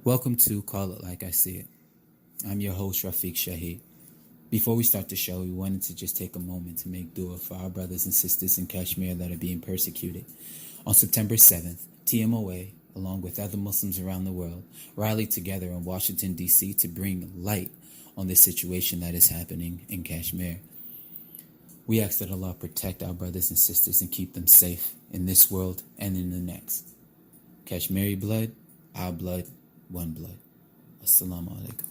Welcome to Call It Like I See It. I'm your host, Rafiq Shahid. Before we start the show, we wanted to just take a moment to make dua for our brothers and sisters in Kashmir that are being persecuted. On September 7th, TMOA, along with other Muslims around the world, rallied together in Washington, D.C. to bring light on this situation that is happening in Kashmir. We ask that Allah protect our brothers and sisters and keep them safe in this world and in the next. Kashmiri blood, our blood, one blood. Assalamu alaikum.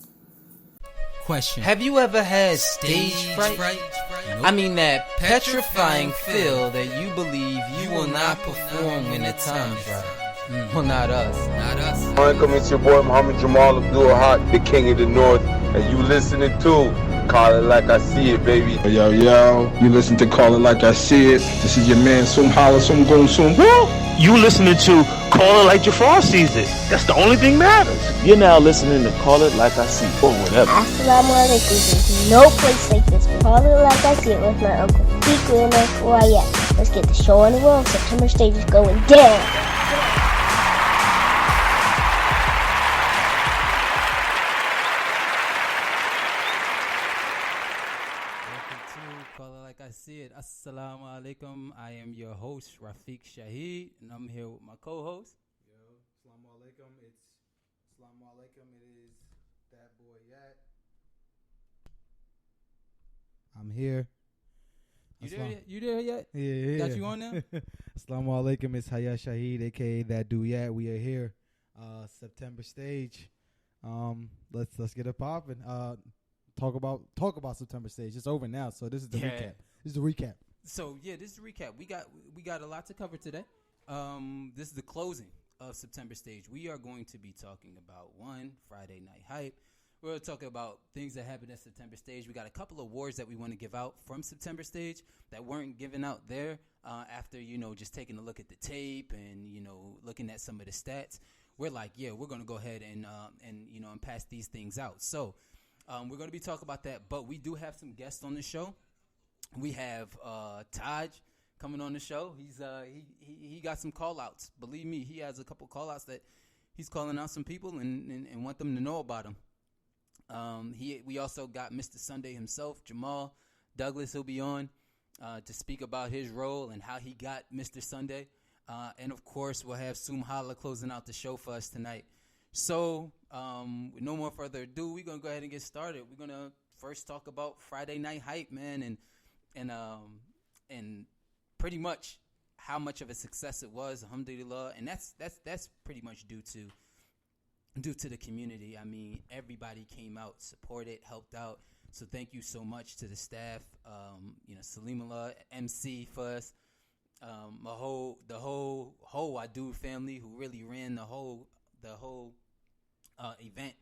Question. Have you ever had stage fright? Nope. I mean that petrifying feel that you believe you will not perform when the time's right. Well, not us. Not us. Welcome, it's your boy Muhammad Jamal Abdul Haq, the king of the north, and you listening to Call It Like I See It, baby. Yo, you listen to Call It Like I See It. This is your man Soom, Holla, Soom, Goon, Soom. You listening to Call It Like Jafar Sees It. That's the only thing matters. You're now listening to Call It Like I See It, or whatever. Assalamu alaikum. There's no place like this. Call It Like I See It with my uncle Piku and Uncle Wyatt. Let's get the show on the road. September stage is going down. I see it. Assalamu alaikum. I am your host, Rafiq Shahid, and I'm here with my co-host. Yo, assalamu alaikum. Assalamu alaikum. It is that boy Yat. I'm here. You there yet? Yeah. Got you on there? Assalamu alaikum. It's Hayat Shahid, aka that dude Yat. We are here. September stage. Let's get it popping. Talk about September stage. It's over now, so this is the recap. This is the recap. So this is the recap. We got a lot to cover today. This is the closing of September stage. We are going to be talking about Friday Night Hype. We're going to talk about things that happened at September stage. We got a couple of awards that we want to give out from September stage that weren't given out there after just taking a look at the tape and looking at some of the stats. We're like, we're going to go ahead and pass these things out. So. We're going to be talking about that, but we do have some guests on the show. We have Taj coming on the show. He got some call-outs. Believe me, he has a couple call-outs that he's calling out some people and want them to know about him. We also got Mr. Sunday himself, Jamal Douglas. He'll be on to speak about his role and how he got Mr. Sunday. And, of course, we'll have Soom Holla closing out the show for us tonight. So, with no more further ado, we're gonna go ahead and get started. We're gonna first talk about Friday Night Hype, man, and pretty much how much of a success it was, alhamdulillah, and that's pretty much due to the community. I mean, everybody came out, supported, helped out. So thank you so much to the staff, Salimullah, MC for us, the whole Wadud family who really ran the whole event,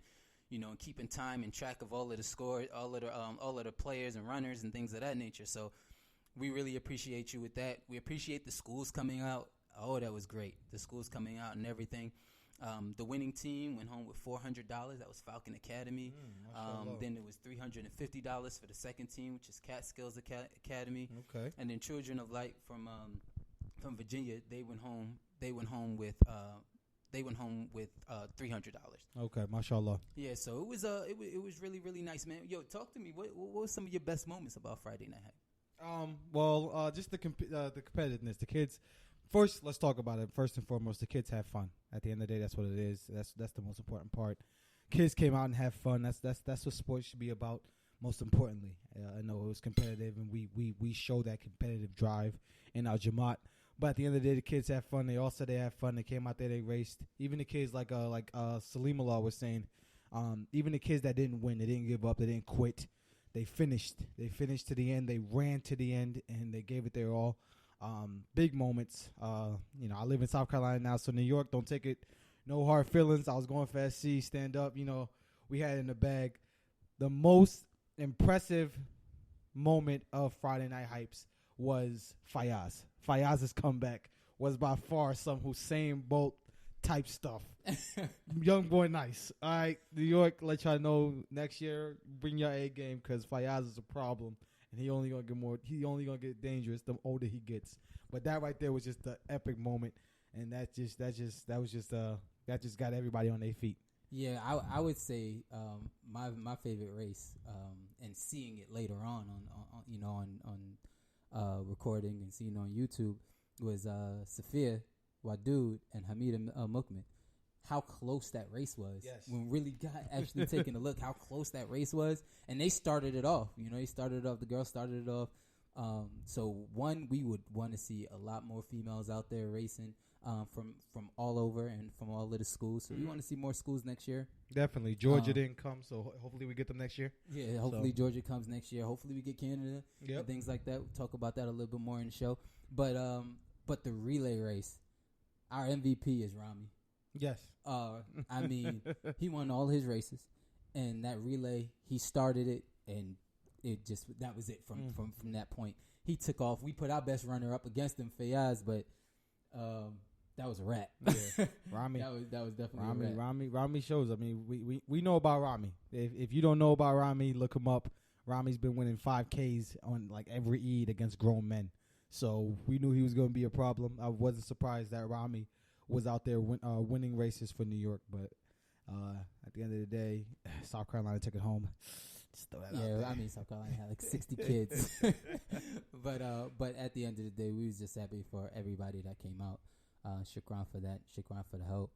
and keeping time and track of all of the scores, all of the players and runners and things of that nature. So we really appreciate you with that. We appreciate the schools coming out. Oh, that was great. The schools coming out and everything. The winning team went home with $400. That was Falcon Academy. Then it was $350 for the second team, which is Catskills Academy. Okay. And then Children of Light from Virginia, they went home with $300. Okay, mashallah. Yeah, so it was really, really nice, man. Yo, talk to me. What was some of your best moments about Friday Night Hype? Just the competitiveness. The kids. First, let's talk about it. First and foremost, the kids have fun. At the end of the day, that's what it is. That's the most important part. Kids came out and have fun. That's what sports should be about. Most importantly, I know it was competitive, and we show that competitive drive in our Jamaat. But at the end of the day, the kids have fun. They all said they had fun. They came out there, they raced. Even the kids like Salimullah was saying, even the kids that didn't win, they didn't give up, they didn't quit. They finished. They finished to the end. They ran to the end, and they gave it their all. Big moments. I live in South Carolina now, so New York, don't take it. No hard feelings. I was going for SC, stand up. We had it in the bag. The most impressive moment of Friday Night Hypes was Fayaz. Fayaz's comeback was by far some Hussein Bolt type stuff. Young boy nice. All right, New York, let y'all know next year, bring your A game because Fayaz is a problem. And he only gonna get dangerous the older he gets. But that right there was just the epic moment, and that just got everybody on their feet. Yeah, I would say my favorite race, and seeing it later on recording and seeing it on YouTube was Safia Wadud and Hamida Mukmin. How close that race was. Yes. When really got actually taking a look how close that race was, and they started it off. The girls started it off. So one, we would want to see a lot more females out there racing. From all over and from all of the schools. So we want to see more schools next year. Definitely. Georgia didn't come, so hopefully we get them next year. Yeah, hopefully Georgia comes next year. Hopefully we get Canada and things like that. We'll talk about that a little bit more in the show. But the relay race, our MVP is Rami. Yes. I mean, he won all his races, and that relay, he started it, and it just, that was it from that point. He took off. We put our best runner up against him, Fayaz, but that was a wrap. Yeah. Rami. that was definitely a wrap. Rami shows. I mean, we know about Rami. If you don't know about Rami, look him up. Rami's been winning 5Ks on like every Eid against grown men. So we knew he was going to be a problem. I wasn't surprised that Rami was out there winning races for New York. But at the end of the day, South Carolina took it home. I mean, South Carolina had like 60 kids. But at the end of the day, we was just happy for everybody that came out. Shukran for that. Shukran for the help.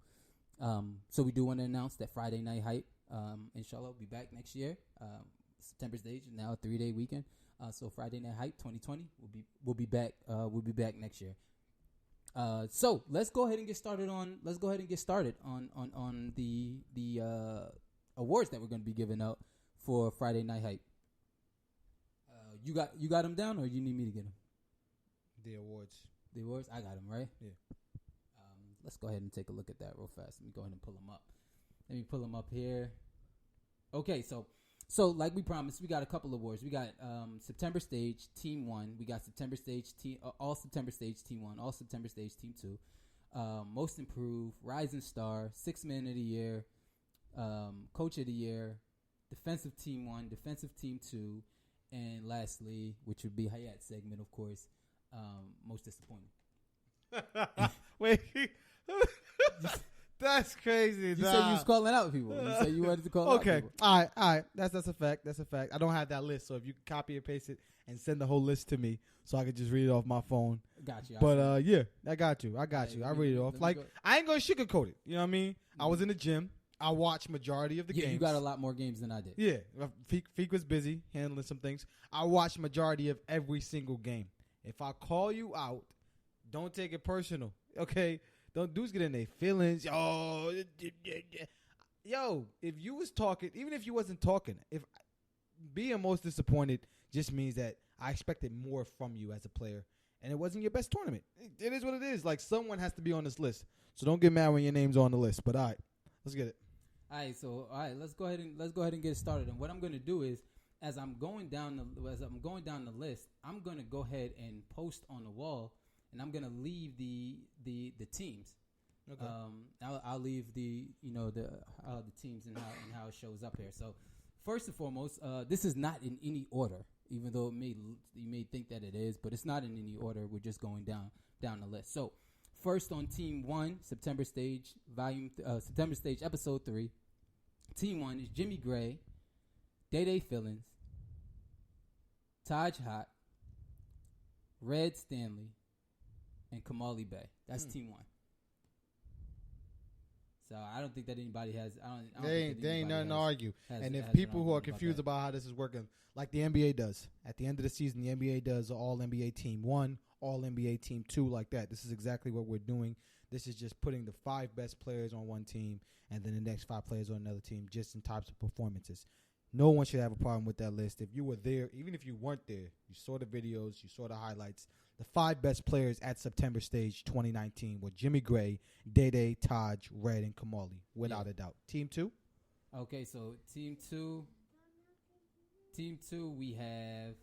So we do want to announce that Friday Night Hype, inshallah, will be back next year. September stage, now a 3-day weekend. So Friday Night Hype 2020 will be back. We'll be back next year. So let's go ahead and get started on the awards that we're going to be giving out for Friday Night Hype. You got them down, or you need me to get them? The awards. The awards? I got them, right? Yeah. Let's go ahead and take a look at that real fast. Let me go ahead and pull them up. Let me pull them up here. Okay, so like we promised, we got a couple of awards. We got September Stage Team 1. We got September Stage All September Stage Team 1. All September Stage Team 2. Most Improved, Rising Star, 6th Man of the Year, Coach of the Year, Defensive Team 1, Defensive Team 2, and lastly, which would be Hayat segment, of course, Most Disappointing. Wait. That's crazy. You said you was calling out people. You said you wanted to call out people. All right. That's a fact. That's a fact. I don't have that list, so if you can copy and paste it and send the whole list to me so I can just read it off my phone. Got you. But yeah, I got you. I read it off. Like, I ain't going to sugarcoat it. You know what I mean? I was in the gym. I watched majority of the games. You got a lot more games than I did. Yeah. Feek was busy handling some things. I watched majority of every single game. If I call you out, don't take it personal. Okay? Don't dudes get in their feelings. Yo, if you was talking, even if you wasn't talking, if being most disappointed just means that I expected more from you as a player, and it wasn't your best tournament. It is what it is. Like, someone has to be on this list, so don't get mad when your name's on the list. But all right, let's get it. All right, let's go ahead and get it started. And what I'm going to do is, as I'm going down the list, I'm going to go ahead and post on the wall. And I'm gonna leave the teams. Okay. I'll leave the teams and how it shows up here. So first and foremost, this is not in any order, even though you may think that it is, but it's not in any order. We're just going down the list. So first on Team 1, September Stage Episode 3. Team 1 is Jimmy Gray, Day Fillins, Taj Hot, Red Stanley, and Kamali Bay. That's Team 1. So I don't think that anybody has. They ain't nothing to argue. And if people who are confused about how this is working, like the NBA does, at the end of the season, the NBA does All NBA Team 1, All NBA Team 2, like that. This is exactly what we're doing. This is just putting the 5 best players on one team and then the next 5 players on another team, just in types of performances. No one should have a problem with that list. If you were there, even if you weren't there, you saw the videos, you saw the highlights. The 5 best players at September Stage 2019 were Jimmy Gray, Day, Taj, Red, and Kamali, without a doubt. Team 2? Okay, so Team 2, we have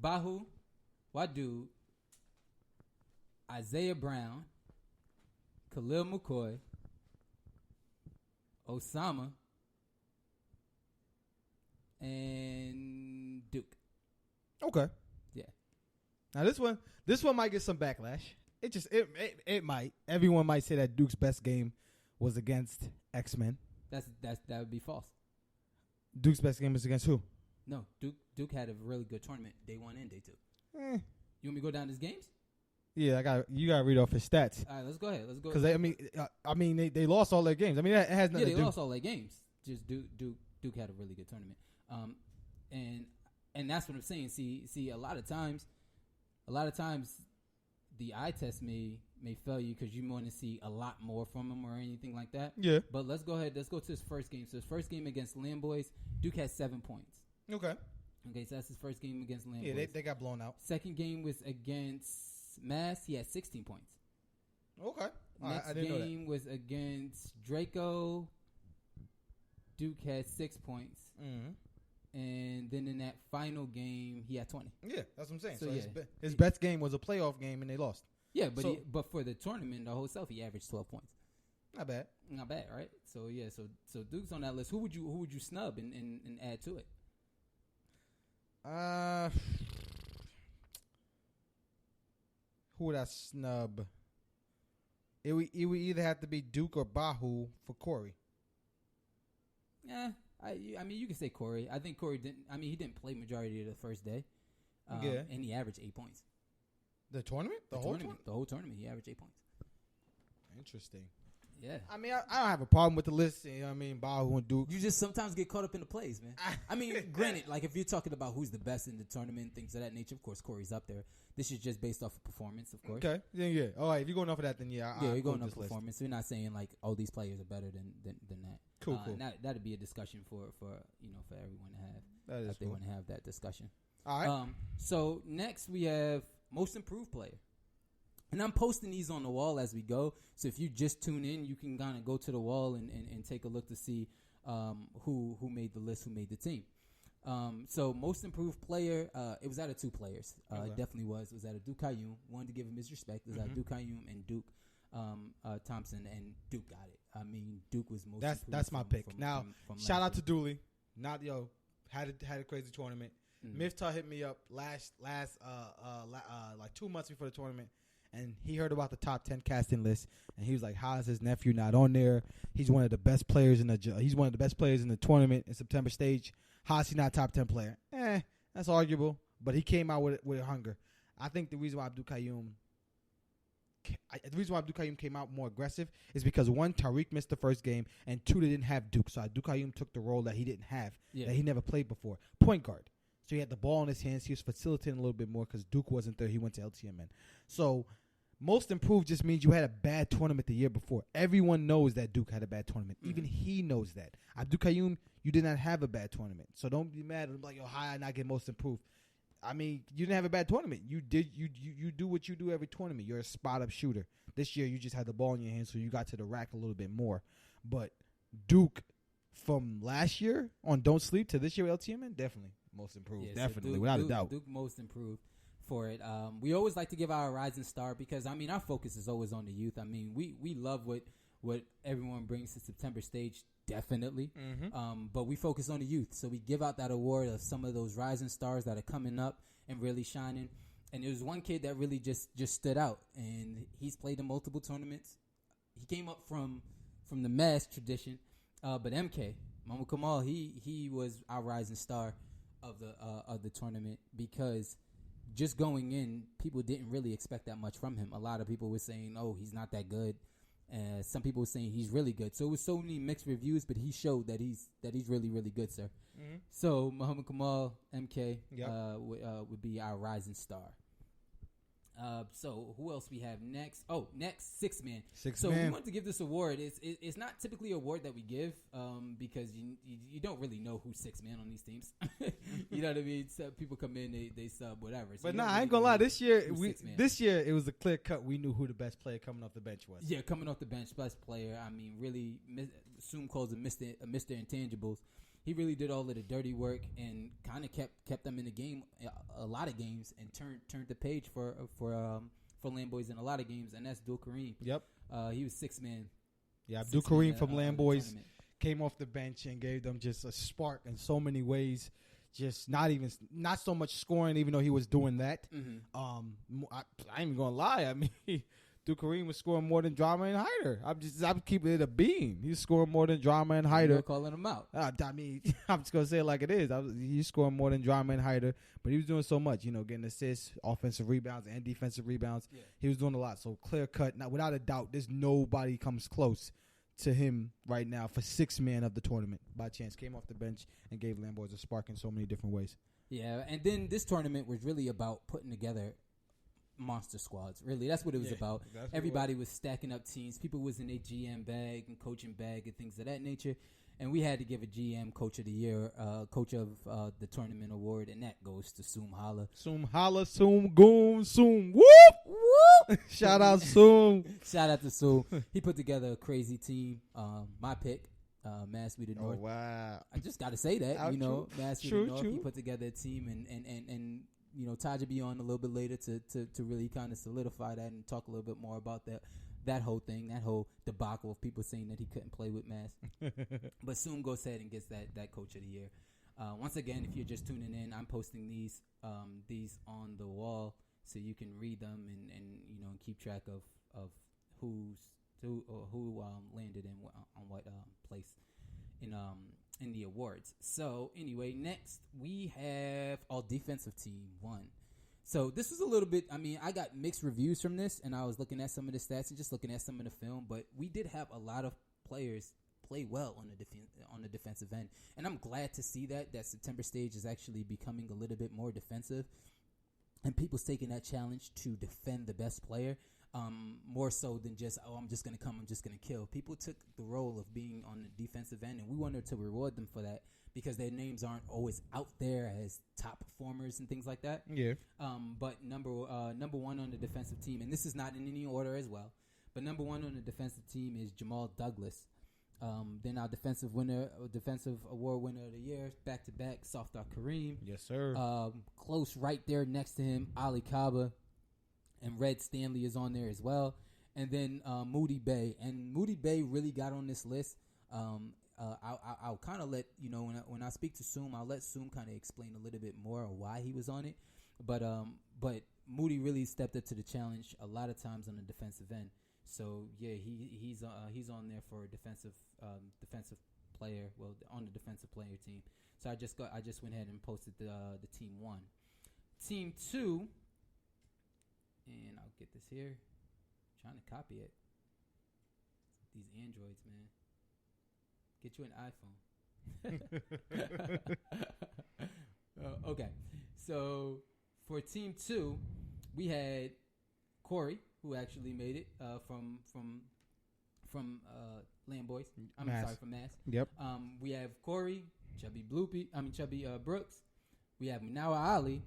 Bahu, Wadu, Isaiah Brown, Khalil McCoy, Osama, and Duke. Okay. Yeah. Now this one might get some backlash. It might. Everyone might say that Duke's best game was against X-Men. That would be false. Duke's best game was against who? No, Duke had a really good tournament day 1 and day 2. You want me to go down his games? Yeah, you got to read off his stats. All right, let's go ahead. Let's go. Because they lost all their games. I mean, it has nothing to do. They lost all their games. Just Duke had a really good tournament. And that's what I'm saying. See, a lot of times, the eye test may fail you because you want to see a lot more from him or anything like that. Yeah. But let's go ahead. Let's go to his first game. So his first game against Lamboys, Duke had 7 points. Okay. Okay, so that's his first game against Lamboys. Yeah, they got blown out. Second game was against Mass. He had 16 points. Okay. Next I didn't know that. game was against Draco. Duke had 6 points. Mm-hmm. And then in that final game, he had 20. Yeah, that's what I'm saying. So, So yeah. his best game was a playoff game, and they lost. Yeah, but for the tournament, the whole self, he averaged 12 points. Not bad. Not bad, right? So yeah, so Duke's on that list. Who would you snub and add to it? Who would I snub? It would either have to be Duke or Bahu for Corey. Yeah, I mean you can say Corey. I think Corey didn't. I mean he didn't play majority of the first day. Yeah, and he averaged 8 points. The tournament, the whole tournament, the whole tournament, he averaged 8 points. Interesting. Yeah. I mean, I don't have a problem with the list. You know what I mean, Bahu and Duke. You just sometimes get caught up in the plays, man. I mean, granted, like if you're talking about who's the best in the tournament, things of that nature, of course, Corey's up there. This is just based off of performance, of course. Okay. Yeah. All right. If you're going off of that, then yeah. You're going off performance. We're not saying like, oh, these players are better than that. Cool. That'd be a discussion for everyone to have. That is if they want to have that discussion. All right. So next we have most improved player. And I'm posting these on the wall as we go. So if you just tune in, you can kind of go to the wall and take a look to see who made the list, who made the team. So most improved player, it was out of 2 players. It definitely was. It was out of Duke Kayum. Wanted to give him his respect. It was out of Duke Kayum and Duke Thompson, and Duke got it. I mean, Duke was most improved. That's my pick. Now, from shout out to Dooley. Not had a crazy tournament. Miftah hit me up last like 2 months before the tournament. And he heard about the top 10 casting list, and he was like, "How is his nephew not on there? He's one of the best players in the tournament in September stage. How is he not top 10 player? That's arguable, but he came out with hunger. I think the reason why Abdul Qayyum came out more aggressive is because 1, Tariq missed the first game, and 2, they didn't have Duke. So Abdul Qayyum took the role that he didn't have, that he never played before, point guard. So he had the ball in his hands. He was facilitating a little bit more because Duke wasn't there. He went to LTMN. So most improved just means you had a bad tournament the year before. Everyone knows that Duke had a bad tournament. Even he knows that. Abdul Qayyum, you did not have a bad tournament. So don't be mad. Like, yo, how I not get most improved? I mean, you didn't have a bad tournament. You did. You do what you do every tournament. You're a spot up shooter. This year you just had the ball in your hands, so you got to the rack a little bit more. But Duke from last year on Don't Sleep to this year LTMN, definitely most improved. Yeah, definitely, so Duke, without a doubt. Duke most improved for it. We always like to give our rising star because, I mean, our focus is always on the youth. I mean, we love what everyone brings to September stage, definitely. But we focus on the youth. So we give out that award of some of those rising stars that are coming up and really shining. And there's one kid that really just stood out, and he's played in multiple tournaments. He came up from the Mass tradition, but MK, Mama Kamal, he was our rising star of the tournament because just going in, people didn't really expect that much from him. A lot of people were saying, "Oh, he's not that good." Some people were saying he's really good. So it was so many mixed reviews, but he showed that he's really, really good, sir. So Muhammad Kamal, MK, would be our rising star. So who else we have next? Oh, next, Six Man. We want to give this award. It's not typically an award that we give because you don't really know who's Six Man on these teams. You know what I mean? So people come in, they sub whatever. So but I ain't gonna lie. This year it was a clear cut. We knew who the best player coming off the bench was. Yeah, coming off the bench, best player. I mean, really, Soom calls him Mr. Intangibles. He really did all of the dirty work and kind of kept them in the game, a lot of games, and turned the page for Lamboys in a lot of games, and that's Abdul Kareem. Yep. He was 6 man. Yeah, Abdul Kareem from Lamboys came off the bench and gave them just a spark in so many ways. just not so much scoring, even though he was doing that. I ain't even gonna lie. I mean, Duke Kareem was scoring more than Drama and Hyder. I'm keeping it a bean. He's scoring more than Drama and Hyder. You're calling him out. I mean, I'm just gonna say it like it is. He's scoring more than Drama and Hyder, but he was doing so much. Getting assists, offensive rebounds, and defensive rebounds. Yeah. He was doing a lot. So clear cut, without a doubt, there's nobody comes close to him right now for sixth man of the tournament. By chance, came off the bench and gave Lamboys a spark in so many different ways. Yeah, and then this tournament was really about putting together monster squads. Really, that's what it was about. Everybody was stacking up teams. People was in their GM bag and coaching bag and things of that nature. And we had to give a GM Coach of the Year, Coach of the Tournament award, and that goes to Soom Holla. Soom Holla, Soom Goon, Soom Whoop Whoop. Shout out Soom. Shout out to Soom. He put together a crazy team. My pick, Mass We the North. Oh wow! I just got to say that, Mass We the North. True. He put together a team, and Taj will be on a little bit later to really kind of solidify that and talk a little bit more about that whole thing, that whole debacle of people saying that he couldn't play with Mass. But Soom goes ahead and gets that Coach of the Year. Once again, if you're just tuning in, I'm posting these on the wall so you can read them and keep track of who landed in on what place in the awards. So anyway, next we have All Defensive Team 1. So this was a little bit, I got mixed reviews from this, and I was looking at some of the stats and just looking at some of the film, but we did have a lot of players play well on the defensive end. And I'm glad to see that September stage is actually becoming a little bit more defensive, and people's taking that challenge to defend the best player. More so than just, I'm just going to come, I'm just going to kill. People took the role of being on the defensive end, and we wanted to reward them for that because their names aren't always out there as top performers and things like that. Yeah. But number one on the defensive team, and this is not in any order as well, but number one on the defensive team is Jamal Douglas. Then our defensive award winner of the year, back-to-back, Softar Kareem. Yes, sir. Close right there next to him, Ali Kaba. And Red Stanley is on there as well. And then Moody Bay. And Moody Bay really got on this list. I'll kind of let, when I speak to Soom, I'll let Soom kind of explain a little bit more of why he was on it. But Moody really stepped up to the challenge a lot of times on the defensive end. So, yeah, he's on there for a defensive player, on the defensive player team. So I just went ahead and posted the team 1. Team 2... And I'll get this here. I'm trying to copy it. These Androids, man. Get you an iPhone. Okay. So for team 2, we had Corey, who actually made it from Lamboys. From Mass. Yep. We have Corey, Chubby Brooks. We have Manawa Ali.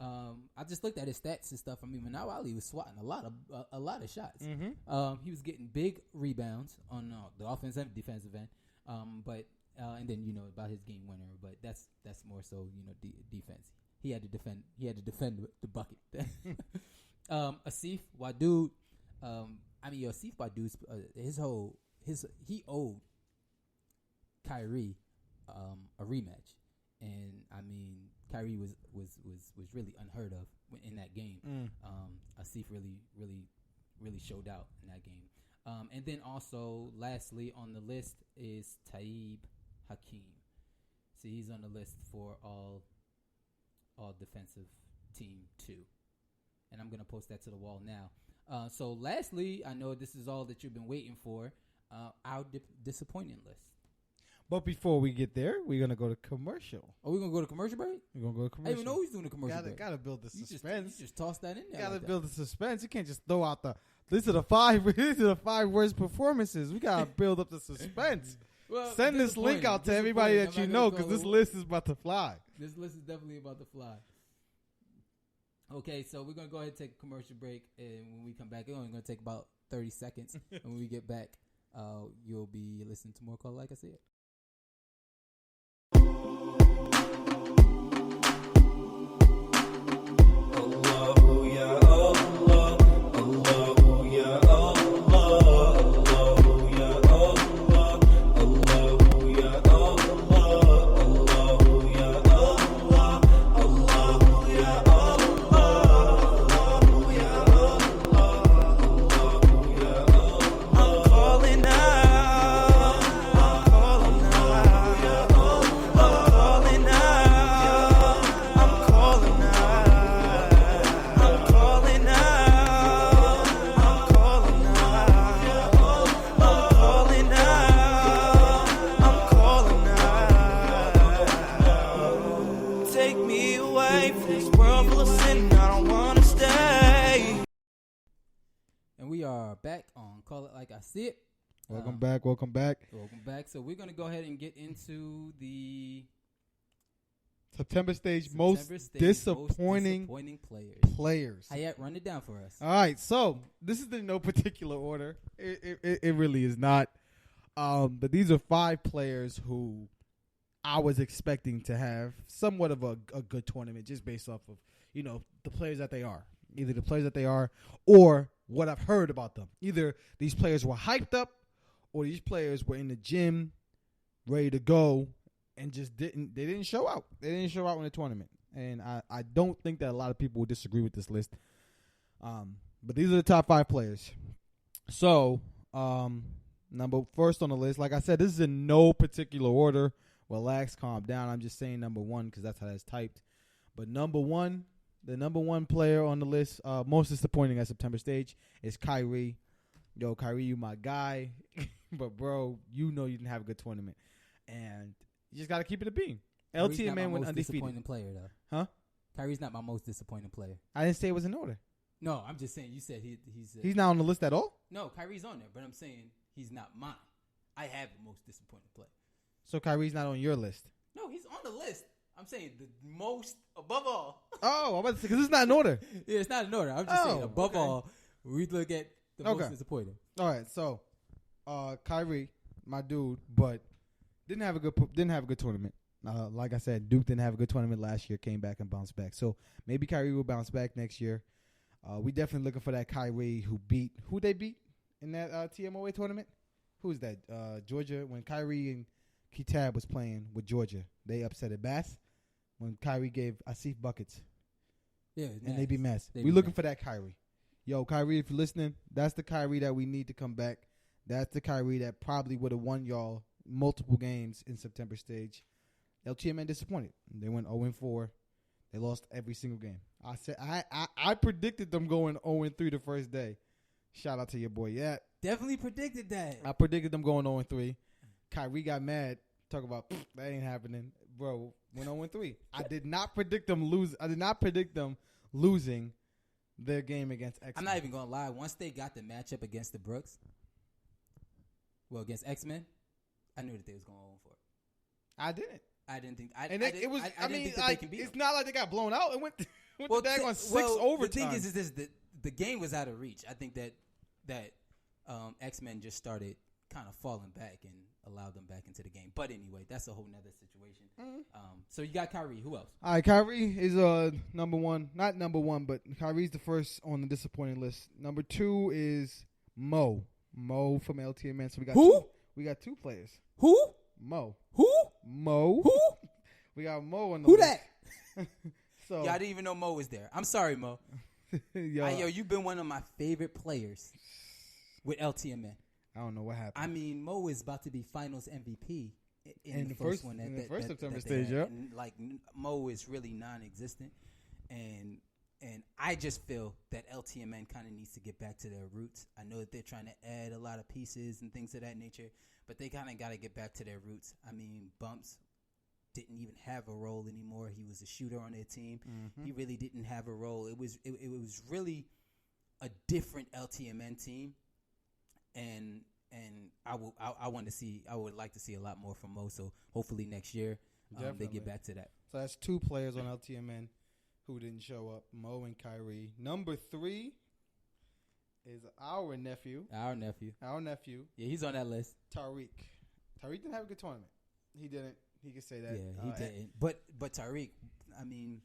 I just looked at his stats and stuff. Manawa Ali was swatting a lot of shots. Mm-hmm. He was getting big rebounds on the offensive and defensive end. And then about his game winner. But that's more so defense. He had to defend. He had to defend the bucket. Asif Wadud. Asif Wadud's he owed Kyrie a rematch, and Kyrie was really unheard of in that game. Asif really showed out in that game. And then also, lastly on the list is Taib Hakeem. So he's on the list for all defensive team 2. And I'm going to post that to the wall now. So lastly, I know this is all that you've been waiting for, our disappointing list. But before we get there, we're going to go to commercial. Are we going to go to commercial break? We're going to go to commercial. I didn't even know he's doing a commercial break. Got to build the suspense. You just toss that in there. Got to build the suspense. You can't just throw out these are the five worst performances. We got to build up the suspense. Well, send this link out to everybody that you know, because this list is about to fly. This list is definitely about to fly. Okay, so we're going to go ahead and take a commercial break, and when we come back, it's only going to take about 30 seconds. And when we get back, you'll be listening to more Call Like I See It. we are back on Call It Like I See It. Welcome back. Welcome back. Welcome back. So we're going to go ahead and get into the September stage September most stage disappointing players. Hayat, run it down for us. All right, so this is in no particular order. It really is not. But these are 5 players who I was expecting to have somewhat of a good tournament just based off of, the players that they are. Either the players that they are or what I've heard about them. Either these players were hyped up or these players were in the gym ready to go and just didn't show out. They didn't show out in the tournament. And I don't think that a lot of people will disagree with this list. But these are the top 5 players. So, number first on the list, like I said, this is in no particular order. Relax, calm down. I'm just saying number 1 because that's how it's typed. But the number 1 player on the list, most disappointing at September stage, is Kyrie. Yo, Kyrie, you my guy. But, bro, you didn't have a good tournament. And you just got to keep it a beam. LTMN went undefeated. Disappointing player, though. Huh? Kyrie's not my most disappointing player. I didn't say it was in order. No, I'm just saying. You said he's not on the list at all? No, Kyrie's on there, but I'm saying he's not mine. I have the most disappointing player. So Kyrie's not on your list? No, he's on the list. I'm saying the most above all. Oh, I'm about to say, because it's not in order. Yeah, it's not in order. I'm just saying above all, we look at the most disappointing. All right, so Kyrie, my dude, but didn't have a good tournament. Like I said, Duke didn't have a good tournament last year. Came back and bounced back. So maybe Kyrie will bounce back next year. We definitely looking for that Kyrie who they beat in that TMOA tournament. Who's that? Georgia. When Kyrie and Kitab was playing with Georgia, they upset at Bass when Kyrie gave Asif buckets. Yeah, and they beat Mass. We looking for that Kyrie. Yo, Kyrie, if you're listening, that's the Kyrie that we need to come back. That's the Kyrie that probably would have won y'all multiple games in September stage. LTMN disappointed. They went 0-4. They lost every single game. I said I predicted them going 0-3 the first day. Shout out to your boy. Yeah, definitely predicted that. I predicted them going 0-3. Kyrie got mad. Talk about that ain't happening, bro. Went 0-3. I did not predict them lose. I did not predict them losing their game against X-Men. I'm not even gonna lie. Once they got the matchup against the Brooks, against X-Men, I knew that they was going 0-4. I didn't. I didn't think. It's not like they got blown out. It went the daggone 6 overtime. The thing is this: the game was out of reach. I think that X-Men just started kind of falling back and allowed them back into the game. But anyway, that's a whole nother situation. Mm-hmm. So you got Kyrie. Who else? All right, Kyrie is number 1. Not number 1, but Kyrie's the first on the disappointing list. Number 2 is Mo. Mo from LTMN. So we got who? We got 2 players. Who? Mo. Who? Mo. Who? We got Mo on the Who list. That? So I didn't even know Mo was there. I'm sorry, Mo. Yo, you've been one of my favorite players with LTMN. I don't know what happened. I mean, Mo is about to be Finals MVP in the first one. In the first September stage, yeah. Like Mo is really non-existent, and I just feel that LTMN kind of needs to get back to their roots. I know that they're trying to add a lot of pieces and things of that nature, but they kind of got to get back to their roots. I mean, Bumps didn't even have a role anymore. He was a shooter on their team. Mm-hmm. He really didn't have a role. It was really a different LTMN team, and I would like to see a lot more from Mo. So hopefully next year they get back to that. So that's 2 players on LTMN who didn't show up, Mo and Kyrie. Number 3 is our nephew. Our nephew. Yeah, he's on that list. Tariq didn't have a good tournament. He didn't. He could say that. Yeah, he didn't. But Tariq, I mean,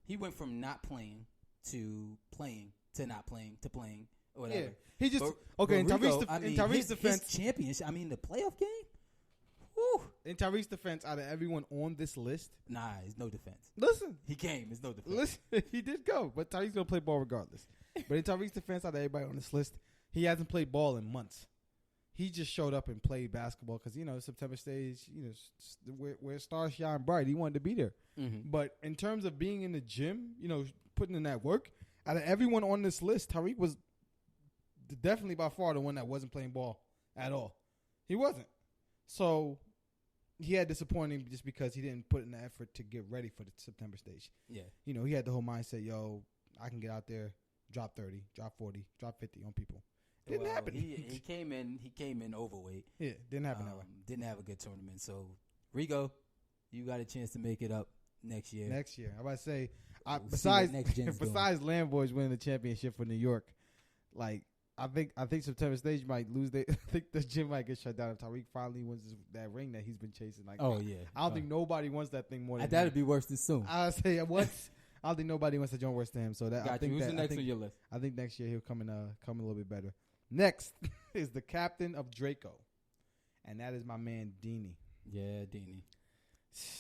he went from not playing to playing to not playing to playing or whatever. Yeah, he just in Tariq's defense, his championship. I mean, the playoff game. Whew. In Tariq's defense, out of everyone on this list, it's no defense. Listen, he came. It's no defense. Listen, he did go, but Tariq's gonna play ball regardless. But in Tariq's defense, out of everybody on this list, he hasn't played ball in months. He just showed up and played basketball because, September stage, where stars shine bright. He wanted to be there. Mm-hmm. But in terms of being in the gym, putting in that work, out of everyone on this list, Tariq was definitely by far the one that wasn't playing ball at all. He wasn't. So he had disappointing just because he didn't put in the effort to get ready for the September stage. Yeah. He had the whole mindset, I can get out there, drop 30, drop 40, drop 50 on people. Didn't happen. He came in overweight. Yeah, didn't happen that way. Didn't have a good tournament. So Rigo, you got a chance to make it up next year. Next year, I about to say. We'll Besides, see what next gen's doing. besides Land Boys winning the championship for New York, like I think September stage might lose. I think the gym might get shut down if Tariq finally wins that ring that he's been chasing. Like, oh yeah, I don't think nobody wants that thing more than that'd him. be worse than Soom. I say what? I don't think nobody wants to join worse than him. So that I think Who's that, the next on your list? I think next year he'll come a little bit better. Next is the captain of Draco, and that is my man Deanie. Yeah, Deanie.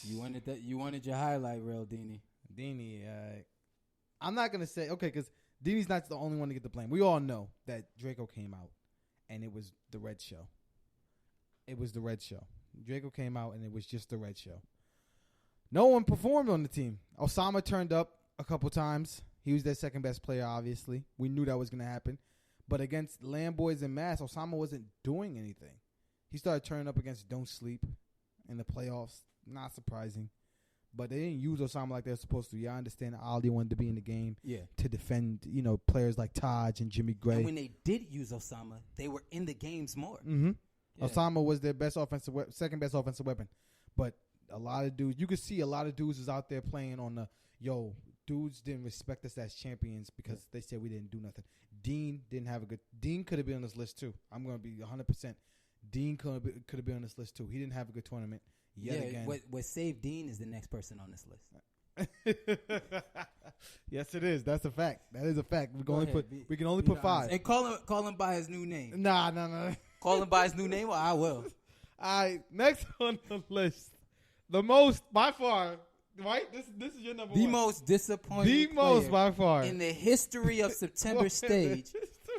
You wanted your highlight reel, Deanie. Deanie, I'm not gonna say okay because Deanie's not the only one to get the blame. We all know that Draco came out, and it was the Red Show. It was the Red Show. Draco came out, and it was just the Red Show. No one performed on the team. Osama turned up a couple times. He was their second best player, obviously. We knew that was going to happen. But against Land Boys and Mass, Osama wasn't doing anything. He started turning up against Don't Sleep in the playoffs. Not surprising. But they didn't use Osama like they're supposed to. Yeah, I understand Ali wanted to be in the game to defend, players like Taj and Jimmy Gray. And when they did use Osama, they were in the games more. Mm-hmm. Yeah. Osama was their second best offensive weapon. But a lot of dudes, you could see a lot of dudes is out there playing on the, dudes didn't respect us as champions because they said we didn't do nothing. Dean could have been on this list too. I'm going to be 100%. Dean could have been on this list too. He didn't have a good tournament yet again. What saved Dean is the next person on this list. Yes, it is. That's a fact. That is a fact. We can only put 5. And call him by his new name. Nah. Call him by his new name, or I will. All right, next on the list, the most by far. Right, this is your number one. The most disappointing. By far in the history of September stage.